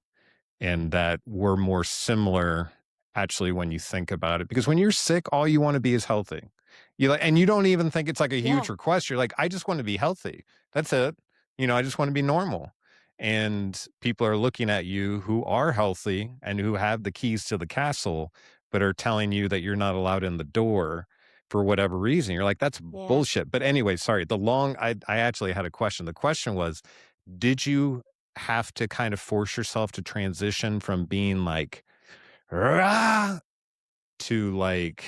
and that we're more similar actually when you think about it. Because when you're sick, all you want to be is healthy. You like, and you don't even think it's like a huge Yeah. request. You're like, I just want to be healthy. That's it. I just want to be normal. And people are looking at you who are healthy and who have the keys to the castle, but are telling you that you're not allowed in the door for whatever reason. You're like, that's Yeah. bullshit. But anyway, sorry. I actually had a question. The question was, did you have to kind of force yourself to transition from being like "Rah," to like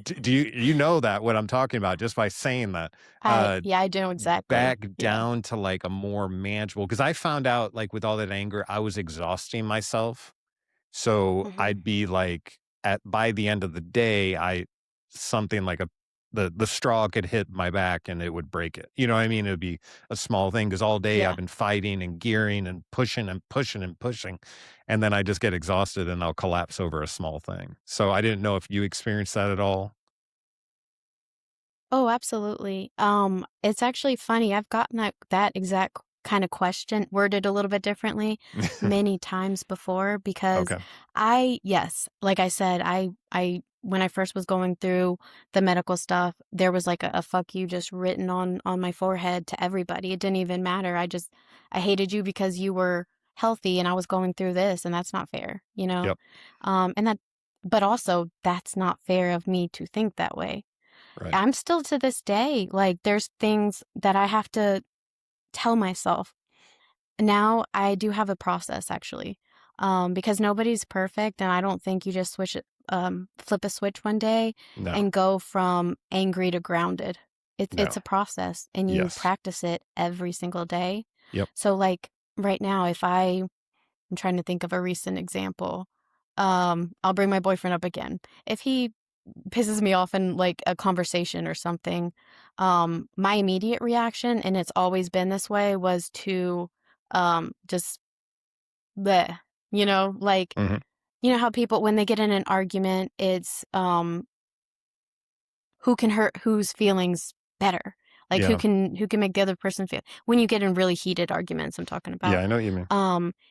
do you know that what I'm talking about just by saying that uh I do exactly. back Yeah. down to like a more manageable, because I found out like with all that anger I was exhausting myself, so Hmm. I'd be like at by the end of the day, I something like the straw could hit my back and it would break it. You know what I mean? It would be a small thing because all day I've Yeah. been fighting and gearing and pushing and pushing and pushing. And then I just get exhausted and I'll collapse over a small thing. So I didn't know if you experienced that at all. Oh, absolutely. It's actually funny. I've gotten that exact kind of question worded a little bit differently many times before because Okay. yes, like I said, when I first was going through the medical stuff, there was like a fuck you just written on my forehead to everybody. It didn't even matter. I hated you because you were healthy and I was going through this, and that's not fair, you know? Yep. And that but also that's not fair of me to think that way. Right. I'm still to this day, like there's things that I have to tell myself. Now I do have a process actually, because nobody's perfect, and I don't think you just flip a switch one day No. and go from angry to grounded. It's No. a process, and you Yes. practice it every single day. Yep. So like right now, I'm trying to think of a recent example. I'll bring my boyfriend up again. If he pisses me off in like a conversation or something, my immediate reaction, and it's always been this way, was to just bleh, like Hmm. you know how people when they get in an argument, it's who can hurt whose feelings better, like Yeah. who can make the other person feel, when you get in really heated arguments, I'm talking Yeah, about. I know what you mean.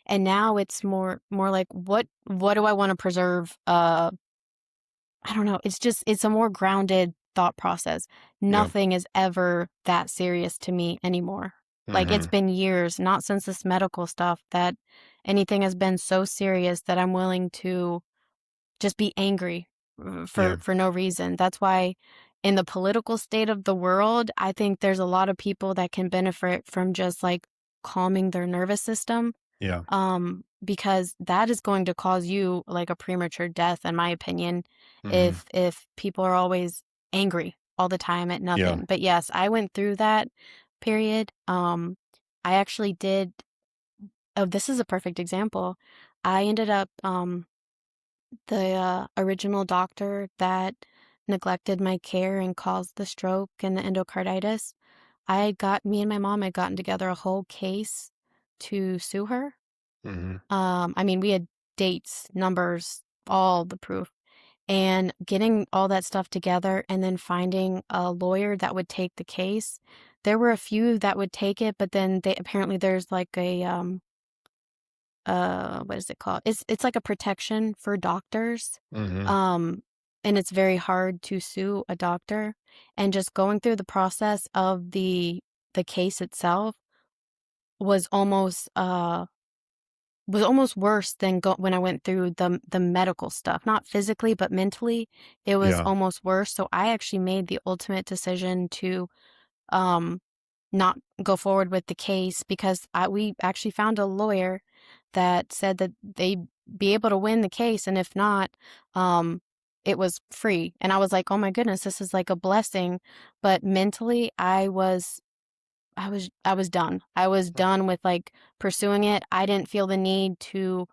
And now it's more like what do I want to preserve? I don't know. It's a more grounded thought process. Yeah. Nothing is ever that serious to me anymore. Like it's Hmm. been years, not since this medical stuff, that anything has been so serious that I'm willing to just be angry Yeah. for no reason. That's why in the political state of the world, I think there's a lot of people that can benefit from just like calming their nervous system, Yeah. because that is going to cause you like a premature death, in my opinion, Hmm. if people are always angry all the time at Yeah. nothing. But yes, I went through that period. I actually did. Oh, this is a perfect example. I ended up, the original doctor that neglected my care and caused the stroke and the endocarditis. Me and my mom had gotten together a whole case to sue her. Hmm. I mean, we had dates, numbers, all the proof, and getting all that stuff together and then finding a lawyer that would take the case. There were a few that would take it, but then there's like a what is it called? It's like a protection for doctors. Hmm. Um and it's very hard to sue a doctor, and just going through the process of the case itself was almost worse than when I went through the medical stuff. Not physically, but mentally, it was Yeah. almost worse. So I actually made the ultimate decision to um not go forward with the case, because we actually found a lawyer that said that they'd be able to win the case, and if not, um it was free. And I was like, "Oh my goodness, this is like a blessing." But mentally, I was done. I was done with like pursuing it. I didn't feel the need to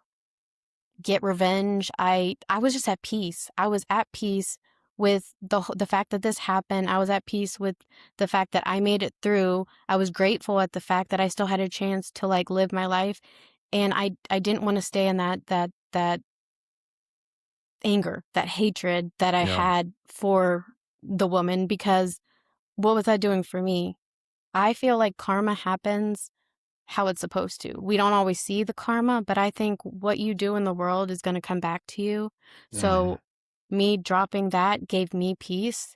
get revenge. I was just at peace. I was at peace with the fact that this happened. I was at peace with the fact that I made it through. I was grateful at the fact that I still had a chance to like live my life, and I didn't want to stay in that anger, that hatred that I Yeah. had for the woman, because what was that doing for me? I feel like karma happens how it's supposed to. We don't always see the karma, but I think what you do in the world is going to come back to you. Hmm. So me dropping that gave me peace,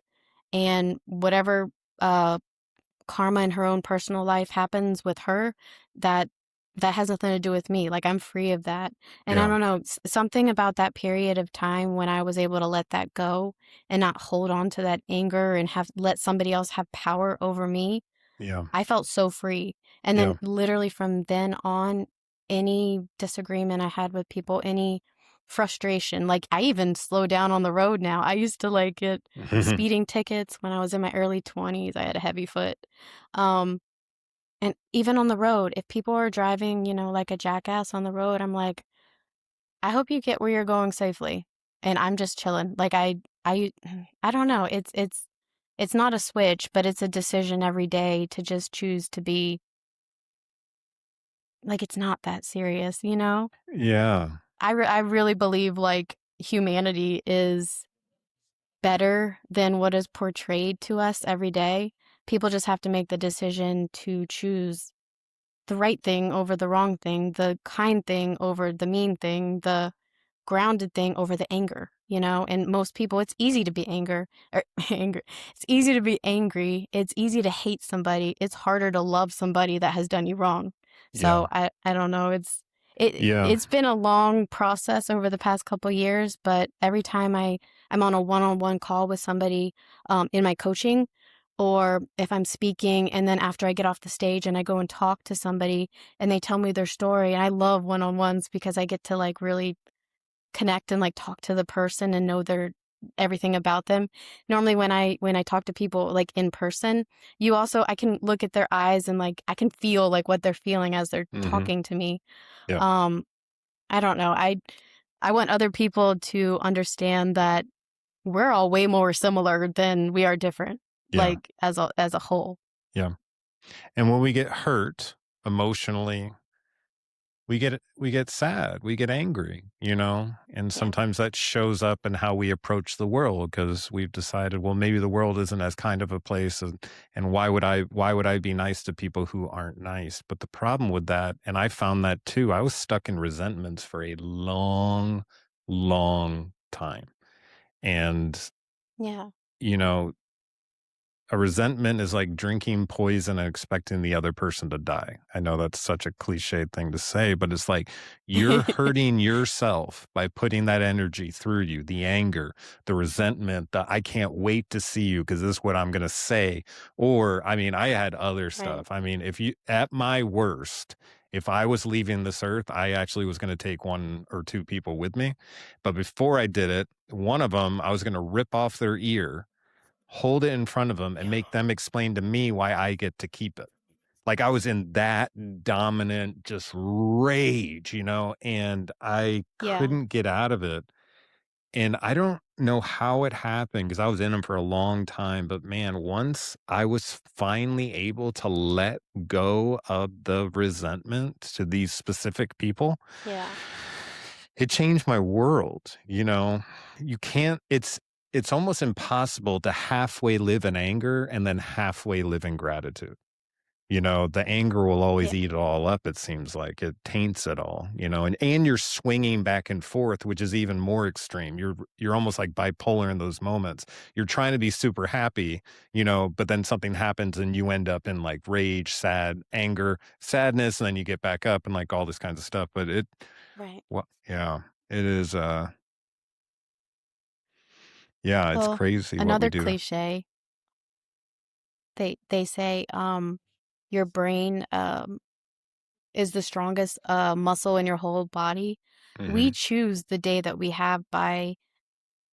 and whatever uh karma in her own personal life happens with her, that that has nothing to do with me. Like I'm free of that. And I Yeah. don't know, something about that period of time when I was able to let that go and not hold on to that anger and have let somebody else have power over me, Yeah. I felt so free. And then Yeah. literally from then on, any disagreement I had with people, any frustration, like I even slow down on the road now. I used to like get speeding tickets when I was in my early 20s. I had a heavy foot. Um, and even on the road, if people are driving, like a jackass on the road, I'm like, I hope you get where you're going safely. And I'm just chilling. Like I don't know. It's not a switch, but it's a decision every day to just choose to be like, it's not that serious. Yeah. I really believe like humanity is better than what is portrayed to us every day. People just have to make the decision to choose the right thing over the wrong thing, the kind thing over the mean thing, the grounded thing over the anger. And most people, it's easy to be angry. It's easy to be angry. It's easy to hate somebody. It's harder to love somebody that has done you wrong. Yeah. So I don't know. Yeah. it's been a long process over the past couple years, but every time I'm on a one-on-one call with somebody in my coaching, or if I'm speaking and then after I get off the stage and I go and talk to somebody and they tell me their story, and I love one-on-ones because I get to like really connect and like talk to the person and know their everything about them. Normally when I talk to people like in person, I can look at their eyes and like I can feel like what they're feeling as they're Hmm. talking to me. Yeah. Um I don't know. I want other people to understand that we're all way more similar than we are different, Yeah. like as a whole. Yeah. And when we get hurt emotionally, we get sad, we get angry, and Yeah. sometimes that shows up in how we approach the world because we've decided, well, maybe the world isn't as kind of a place, and why would I be nice to people who aren't nice? But the problem with that, and I found that too, I was stuck in resentments for a long, long time. And Yeah. you know a resentment is like drinking poison and expecting the other person to die. I know that's such a cliched thing to say, but it's like you're hurting yourself by putting that energy through you, the anger, the resentment, the I can't wait to see you because this is what I'm going to say. Or, I mean, I had other Right. stuff. I mean, at my worst, if I was leaving this earth, I actually was going to take one or two people with me. But before I did it, one of them, I was going to rip off their ear, hold it in front of them, and make them explain to me why I get to keep it. Like I was in that dominant just rage, and I Yeah. couldn't get out of it. And I don't know how it happened because I was in them for a long time. But man, once I was finally able to let go of the resentment to these specific people, Yeah. it changed my world. You can't, it's almost impossible to halfway live in anger and then halfway live in gratitude. The anger will always Yeah. eat it all up. It seems like it taints it all, and you're swinging back and forth, which is even more extreme. You're almost like bipolar in those moments. You're trying to be super happy, but then something happens and you end up in like rage, sad, anger, sadness, and then you get back up and like all this kinds of stuff. But Right. well, yeah, it is. Yeah, it's Well, crazy what we another do. cliche, they say your brain is the strongest muscle in your whole body. We Hmm. choose the day that we have by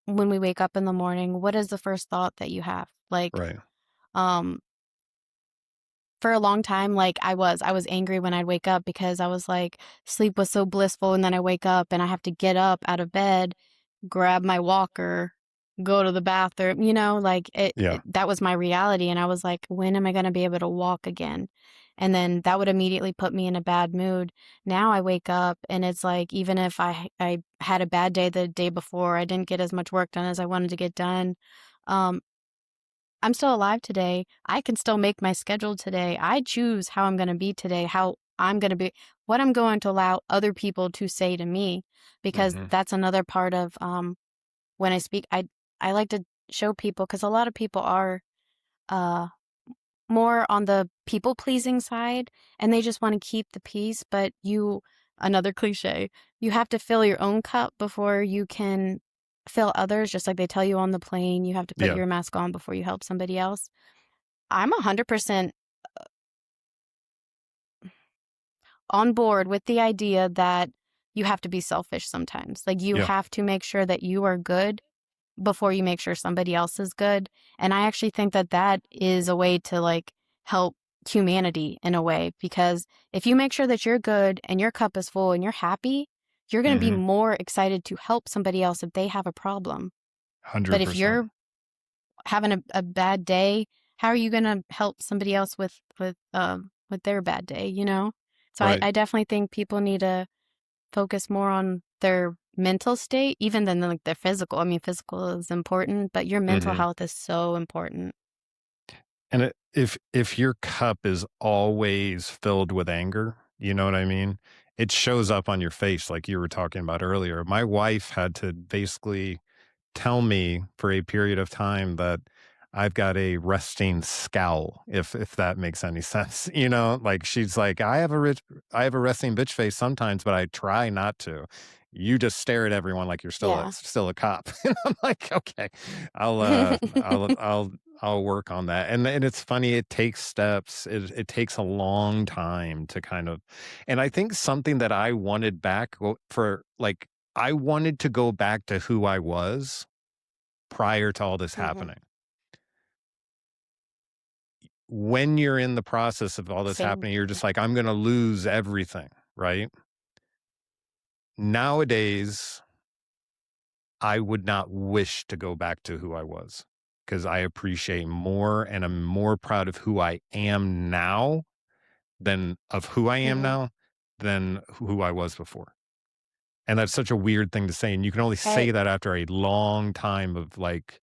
when we wake up in the morning. What is the first thought that you have? Like, Right. um, for a long time, like I was angry when I'd wake up because I was like, sleep was so blissful, and then I wake up and I have to get up out of bed, grab my walker, go to the bathroom, like Yeah. that was my reality. And I was like, when am I going to be able to walk again? And then that would immediately put me in a bad mood. Now I wake up and it's like, even if I had a bad day the day before, I didn't get as much work done as I wanted to get done. Um, I'm still alive today. I can still make my schedule today. I choose how I'm going to be today, how I'm going to be, what I'm going to allow other people to say to me, because Hmm. that's another part of when I speak. I like to show people because a lot of people are uh, more on the people pleasing side and they just want to keep the peace. But another cliche, you have to fill your own cup before you can fill others. Just like they tell you on the plane, you have to put Yeah. your mask on before you help somebody else. I'm 100% on board with the idea that you have to be selfish sometimes. Like you Yeah. have to make sure that you are good before you make sure somebody else is good. And I actually think that that is a way to like help humanity in a way, because if you make sure that you're good and your cup is full and you're happy, you're going to be Hmm. more excited to help somebody else if they have a problem. But if 100%. you're having a bad day, how are you going to help somebody else with their bad day, So I, Right. I definitely think people need to focus more on their mental state, even than like their physical. I mean, physical is important, but your mental Hmm. health is so important. And if your cup is always filled with anger, you know what I mean? It shows up on your face, like you were talking about earlier. My wife had to basically tell me for a period of time that I've got a resting scowl, if that makes any sense. Like she's like, I have a resting bitch face sometimes, but I try not to. You just stare at everyone like you're Yeah. still a cop. And I'm like, okay, I'll work on that. And it's funny, it takes steps. It takes a long time to kind of, and I think something that I wanted back for like, I wanted to go back to who I was prior to all this Mhm. happening. When you're in the process of all this Same happening, you're here. just like, I'm going to lose everything, right? Nowadays, I would not wish to go back to who I was because I appreciate more and I'm more proud of who I am now Mhm. than who I was before. And that's such a weird thing to say. And you can only say Right. that after a long time of like,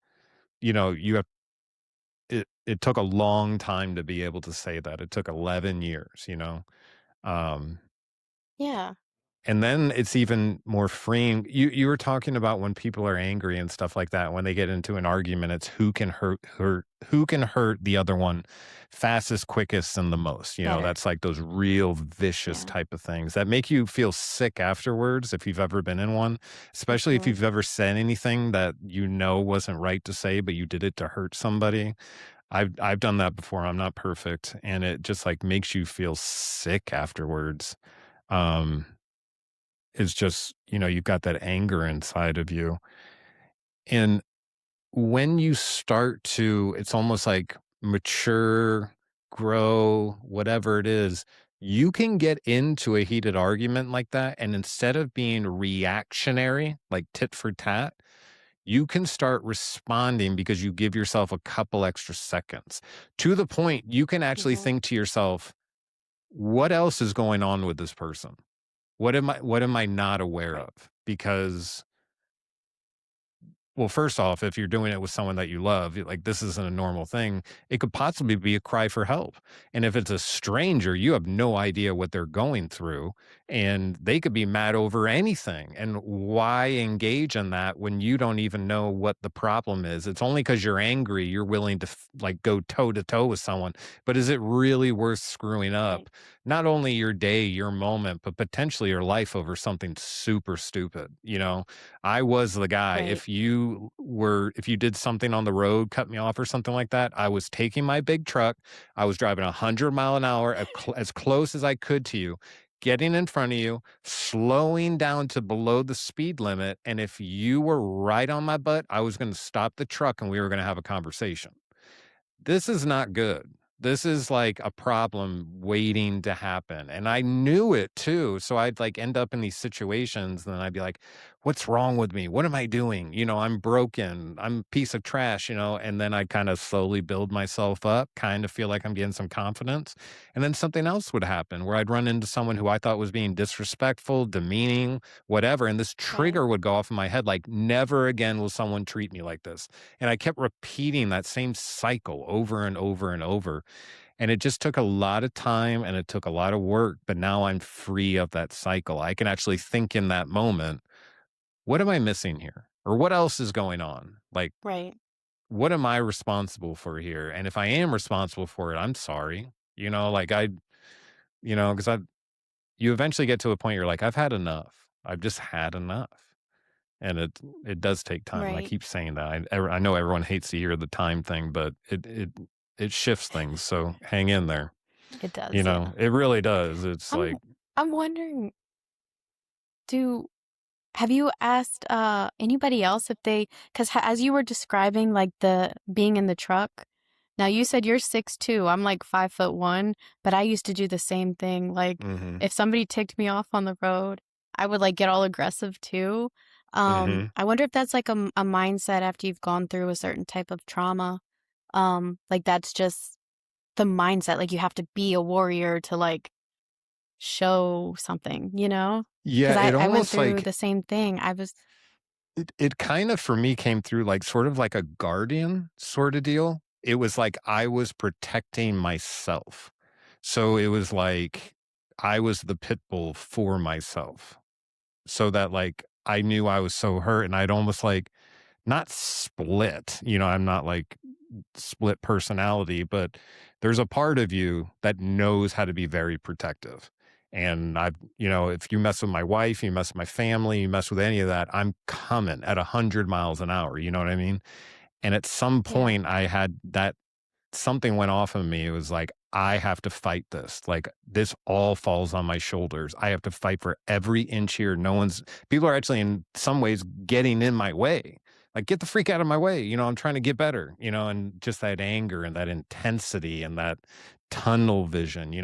you have it took a long time to be able to say that. It took 11 years. Um, Yeah. and then it's even more freeing. You were talking about when people are angry and stuff like that, when they get into an argument, it's who can hurt the other one fastest, quickest, and the most. Better. That's like those real vicious Yeah. type of things that make you feel sick afterwards if you've ever been in one, especially if Mhm. you've ever said anything that wasn't right to say, but you did it to hurt somebody. I've done that before. I'm not perfect, and it just like makes you feel sick afterwards. Um, it's just, you've got that anger inside of you. And when you start to, it's almost like mature, grow, whatever it is, you can get into a heated argument like that. And instead of being reactionary, like tit for tat, you can start responding because you give yourself a couple extra seconds to the point you can actually Mhm. think to yourself, what else is going on with this person? What am I not aware Right. of? Because, well, first off, if you're doing it with someone that you love, like this isn't a normal thing. It could possibly be a cry for help. And if it's a stranger, you have no idea what they're going through, and they could be mad over anything. And why engage in that when you don't even know what the problem is? It's only because you're angry you're willing to like go toe to toe with someone. But is it really worth screwing Right. up not only your day, your moment, but potentially your life over something super stupid? I was the guy. Right. If you did something on the road, cut me off or something like that, I was taking my big truck. I was driving 100 mile an hour as close as I could to you, getting in front of you, slowing down to below the speed limit. And if you were right on my butt, I was going to stop the truck and we were going to have a conversation. This is not good. This is like a problem waiting to happen. And I knew it too. So I'd like end up in these situations and then I'd be like, what's wrong with me? What am I doing? I'm broken. I'm a piece of trash, and then I'd kind of slowly build myself up, kind of feel like I'm getting some confidence. And then something else would happen where I'd run into someone who I thought was being disrespectful, demeaning, whatever. And this Right. trigger would go off in my head like, never again will someone treat me like this. And I kept repeating that same cycle over and over and over. And it just took a lot of time and it took a lot of work. But now I'm free of that cycle. I can actually think in that moment, what am I missing here? Or what else is going on? Like, Right. what am I responsible for here? And if I am responsible for it, I'm sorry. Like because you eventually get to a point you're like, I've had enough. I've just had enough. And it does take time, and I Right. keep saying that. I know everyone hates to hear the time thing, but it shifts things, so hang in there. It does, yeah. It really does. It's I'm like I'm wondering, do have you asked anybody else if they, because as you were describing like the being in the truck, now you said you're 6'2". I'm like 5'1", but I used to do the same thing. Like mhm, if somebody ticked me off on the road, I would like get all aggressive too. mhm. I wonder if that's like a mindset after you've gone through a certain type of trauma. Like that's just the mindset. Like you have to be a warrior to like show something, you know? Yeah, Because it I went almost through like the same thing. I was it kind of for me came through like sort of like a guardian sorta deal. It was like I was protecting myself. So it was like I was the pit bull for myself. So that like I knew I was so hurt and I'd almost like not split, I'm not like split personality, but there's a part of you that knows how to be very protective. And if you mess with my wife, you mess with my family, you mess with any of that, I'm coming at 100 miles an hour. You know what I mean? And at some Yeah. point, I had that something went off of me. It was like, I have to fight this. Like, this all falls on my shoulders. I have to fight for every inch here. People are actually in some ways getting in my way. Like, get the freak out of my way. I'm trying to get better, and just that anger and that intensity and that tunnel vision,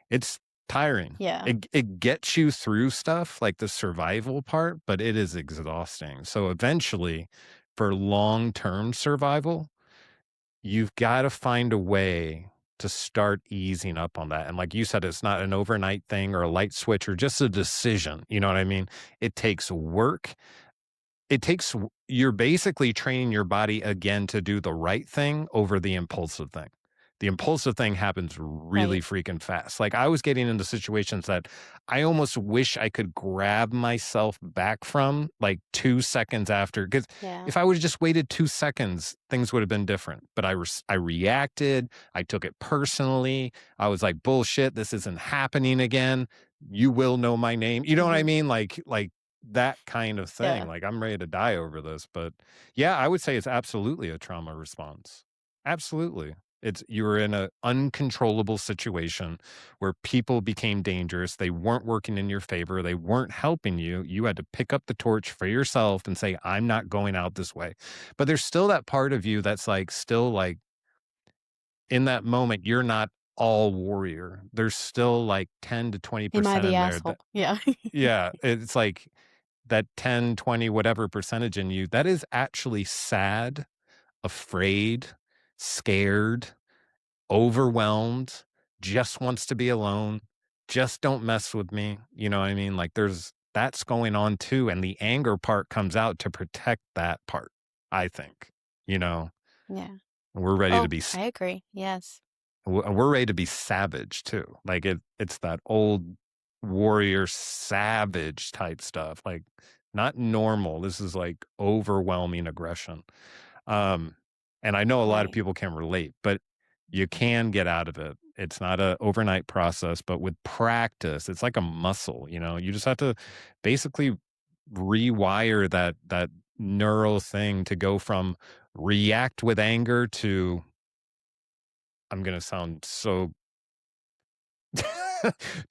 it's tiring. Yeah. It gets you through stuff like the survival part, but it is exhausting. So eventually, for long-term survival, you've got to find a way to start easing up on that. And like you said, it's not an overnight thing or a light switch or just a decision. You know what I mean? It takes work. You're basically training your body again to do the right thing over the impulsive thing. The impulsive thing happens really Right. freaking fast. Like, I was getting into situations that I almost wish I could grab myself back from like 2 seconds after. Because Yeah. if I would have just waited 2 seconds, things would have been different. But I reacted. I took it personally. I was like, bullshit, this isn't happening again. You will know my name. You know what I Mhm. mean? Like that kind of thing. Yeah. Like, I'm ready to die over this. But yeah, I would say it's absolutely a trauma response. Absolutely. You were in an uncontrollable situation where people became dangerous. They weren't working in your favor. They weren't helping you. You had to pick up the torch for yourself and say, I'm not going out this way. But there's still that part of you that's like, still like, in that moment, you're not all warrior. There's still like 10 to Am I 20% the in there asshole? that, Yeah. yeah, it's like that 10, 20, whatever percentage in you that is actually sad, afraid, scared, overwhelmed, just wants to be alone, just don't mess with me. You know what I mean? Like, that's going on too. And the anger part comes out to protect that part, I think. You know, Yeah. we're ready to Oh, be I agree. Yes. we're ready to be savage too. Like, it's that old warrior savage type stuff. Like, not normal. This is like overwhelming aggression. Um, and I know a lot of Right. people can relate, but you can get out of it. It's not a overnight process, but with practice, it's like a muscle, you just have to basically rewire that neural thing to go from react with anger to, I'm going to sound so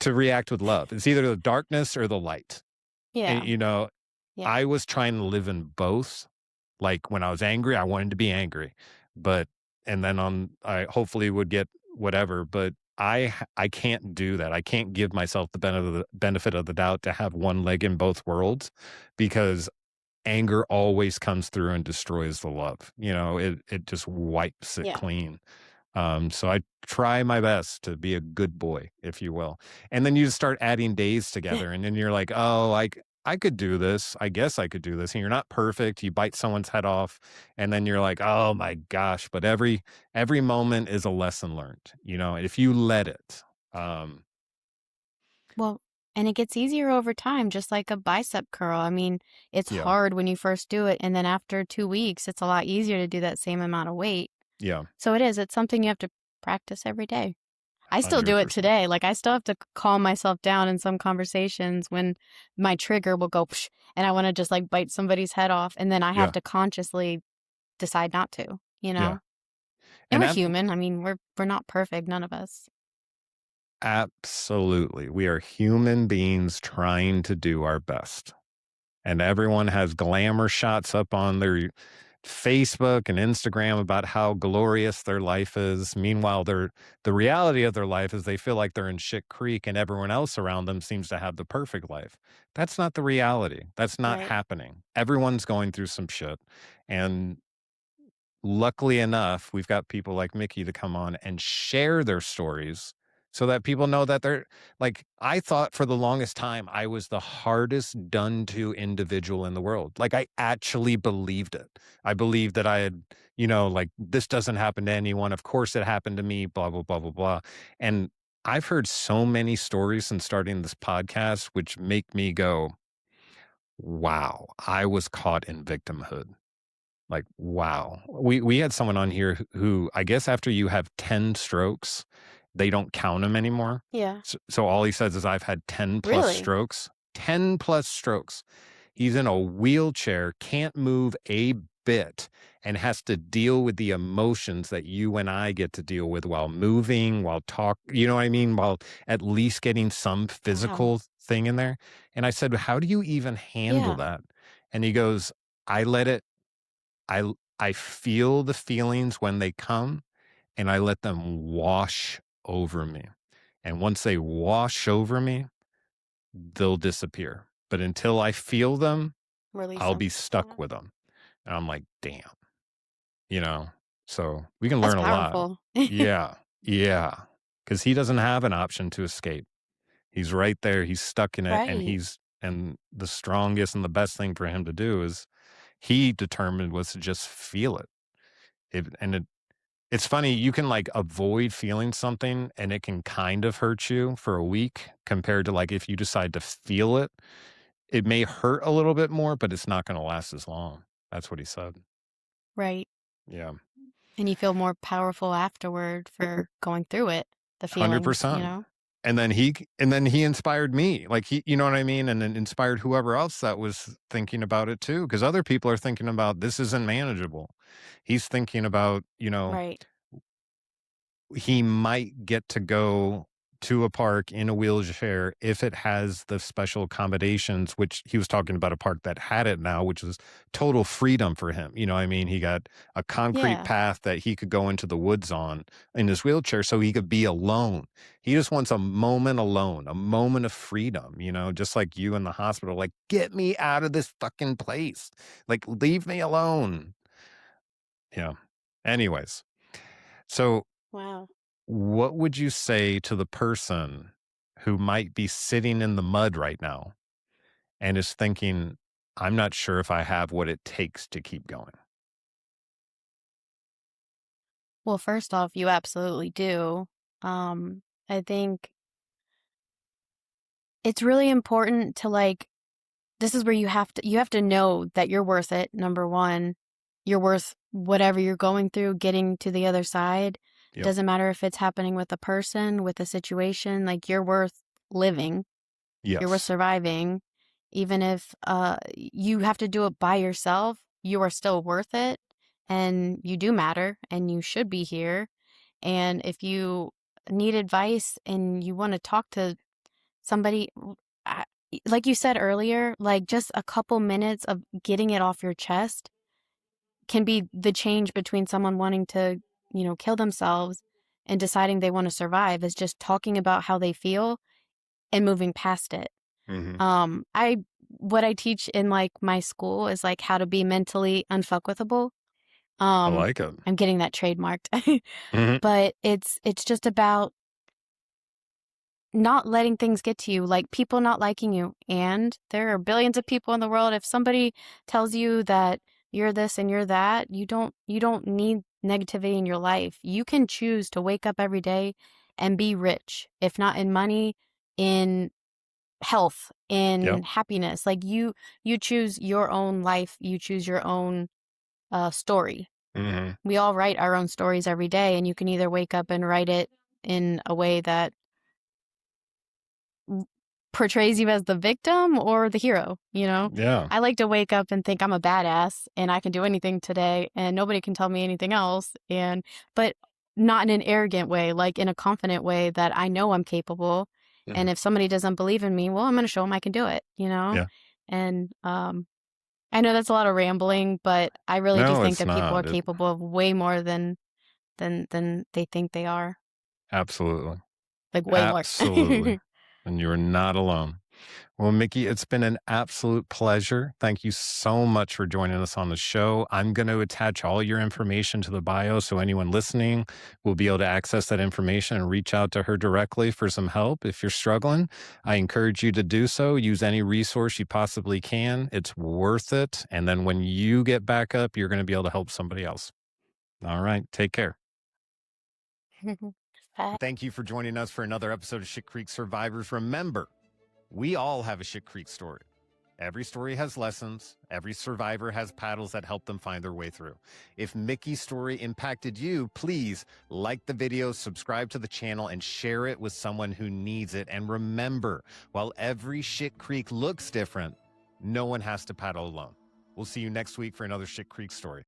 to react with love. It's either the darkness or the light. And, Yeah. Yeah. I was trying to live in both. Like, when I was angry, I wanted to be angry, but and then I hopefully would get whatever, but I can't do that. I can't give myself the benefit of the doubt to have one leg in both worlds, because anger always comes through and destroys the love. It just wipes it Yeah. clean. So I try my best to be a good boy, if you will. And then you just start adding days together, and then you're like, oh, I could do this. I guess I could do this. And you're not perfect. You bite someone's head off, and then you're like, oh my gosh. But every moment is a lesson learned, if you let it. Um, Well, and it gets easier over time, just like a bicep curl. I mean, it's yeah, hard when you first do it, and then after 2 weeks, it's a lot easier to do that same amount of weight. yeah, So it is. It's something you have to practice every day. I still do it 100%. today. Like, I still have to calm myself down in some conversations when my trigger will go, psh, and I want to just like bite somebody's head off, and then I have Yeah, to consciously decide not to, you yeah. know? And And we're human. I mean, we're not perfect, none of us. absolutely. We are human beings trying to do our best. And everyone has glamour shots up on their Facebook and Instagram about how glorious their life is. Meanwhile, the reality of their life is they feel like they're in shit creek and everyone else around them seems to have the perfect life. That's not the reality. That's not Right. happening. Everyone's going through some shit. And luckily enough, we've got people like Mickey to come on and share their stories so that people know that they're like, I thought for the longest time I was the hardest done to individual in the world. Like, I actually believed it. I believed that I had, like, this doesn't happen to anyone. Of course it happened to me, blah, blah, blah, blah, blah. And I've heard so many stories since starting this podcast, which make me go, wow, I was caught in victimhood. Like, wow. We had someone on here who I guess after you have 10 strokes, they don't count them anymore. Yeah. So all he says is, I've had 10 plus Really? strokes. 10 plus strokes. He's in a wheelchair, can't move a bit, and has to deal with the emotions that you and I get to deal with while moving, while you know what I mean? While at least getting some Wow. physical thing in there. And I said, how do you even handle Yeah. that? And he goes, I let it, I feel the feelings when they come, and I let them wash over me. And once they wash over me, they'll disappear. But until I feel them, Release I'll them. be Yeah. stuck with them. And I'm like, damn, you know? So we can That's learn a lot. powerful. Yeah. Yeah. Because he doesn't have an option to escape. He's right there. He's stuck in it. Right. And the strongest and the best thing for him to do is he determined was to just feel it. It's funny, you can like avoid feeling something and it can kind of hurt you for a week compared to like if you decide to feel it, it may hurt a little bit more, but it's not going to last as long. That's what he said. Right. Yeah. And you feel more powerful afterward for going through it, the feelings, 100%. And then he inspired me. Like you know what I mean? And then inspired whoever else that was thinking about it too. Cause other people are thinking about this isn't manageable. He's thinking about, Right. he might get to go to a park in a wheelchair if it has the special accommodations, which he was talking about a park that had it now, which is total freedom for him. You know what I mean? He got a concrete Yeah. path that he could go into the woods on in his wheelchair so he could be alone. He just wants a moment alone, a moment of freedom, just like you in the hospital. Like, get me out of this fucking place. Like, leave me alone. Yeah. Anyways. So Wow. what would you say to the person who might be sitting in the mud right now and is thinking, I'm not sure if I have what it takes to keep going? Well, first off, you absolutely do. I think it's really important to this is where you have to know that you're worth it. Number one, you're worth whatever you're going through, getting to the other side. Yep. Doesn't matter if it's happening with a person, with a situation, like you're worth living. You're worth Yes. surviving. Even if you have to do it by yourself, you are still worth it, and you do matter, and you should be here. And if you need advice and you want to talk to somebody, I- like you said earlier, like just a couple minutes of getting it off your chest can be the change between someone wanting to, kill themselves and deciding they want to survive, is just talking about how they feel and moving past it. Mm-hmm. I what I teach in my school is how to be mentally unfuckwithable. I like it. I'm getting that trademarked. Mm-hmm. But it's just about not letting things get to you, like people not liking you. And there are billions of people in the world. If somebody tells you that you're this and you're that, you don't need negativity in your life. You can choose to wake up every day and be rich, if not in money, in health, Yep. in happiness. Like you choose your own life, you choose your own story. Mm-hmm. We all write our own stories every day, and you can either wake up and write it in a way that portrays you as the victim or the hero. Yeah. I like to wake up and think I'm a badass and I can do anything today and nobody can tell me anything else, but not in an arrogant way, like in a confident way that I know I'm capable. Mm-hmm. And if somebody doesn't believe in me, well, I'm going to show them I can do it. Yeah. And I know that's a lot of rambling, but I really do No, think it's that people are not. capable of way more than they think they are. Absolutely. Like way more. Absolutely. And you're not alone. Well, Mickey, it's been an absolute pleasure. Thank you so much for joining us on the show. I'm going to attach all your information to the bio so anyone listening will be able to access that information and reach out to her directly for some help. If you're struggling, I encourage you to do so. Use any resource you possibly can. It's worth it. And then when you get back up, you're going to be able to help somebody else. All right. Take care. Bye. Thank you for joining us for another episode of Shit Creek Survivors. Remember, we all have a Shit Creek story. Every story has lessons. Every survivor has paddles that help them find their way through. If Mickey's story impacted you, please like the video, subscribe to the channel, and share it with someone who needs it. And remember, while every Shit Creek looks different, no one has to paddle alone. We'll see you next week for another Shit Creek story.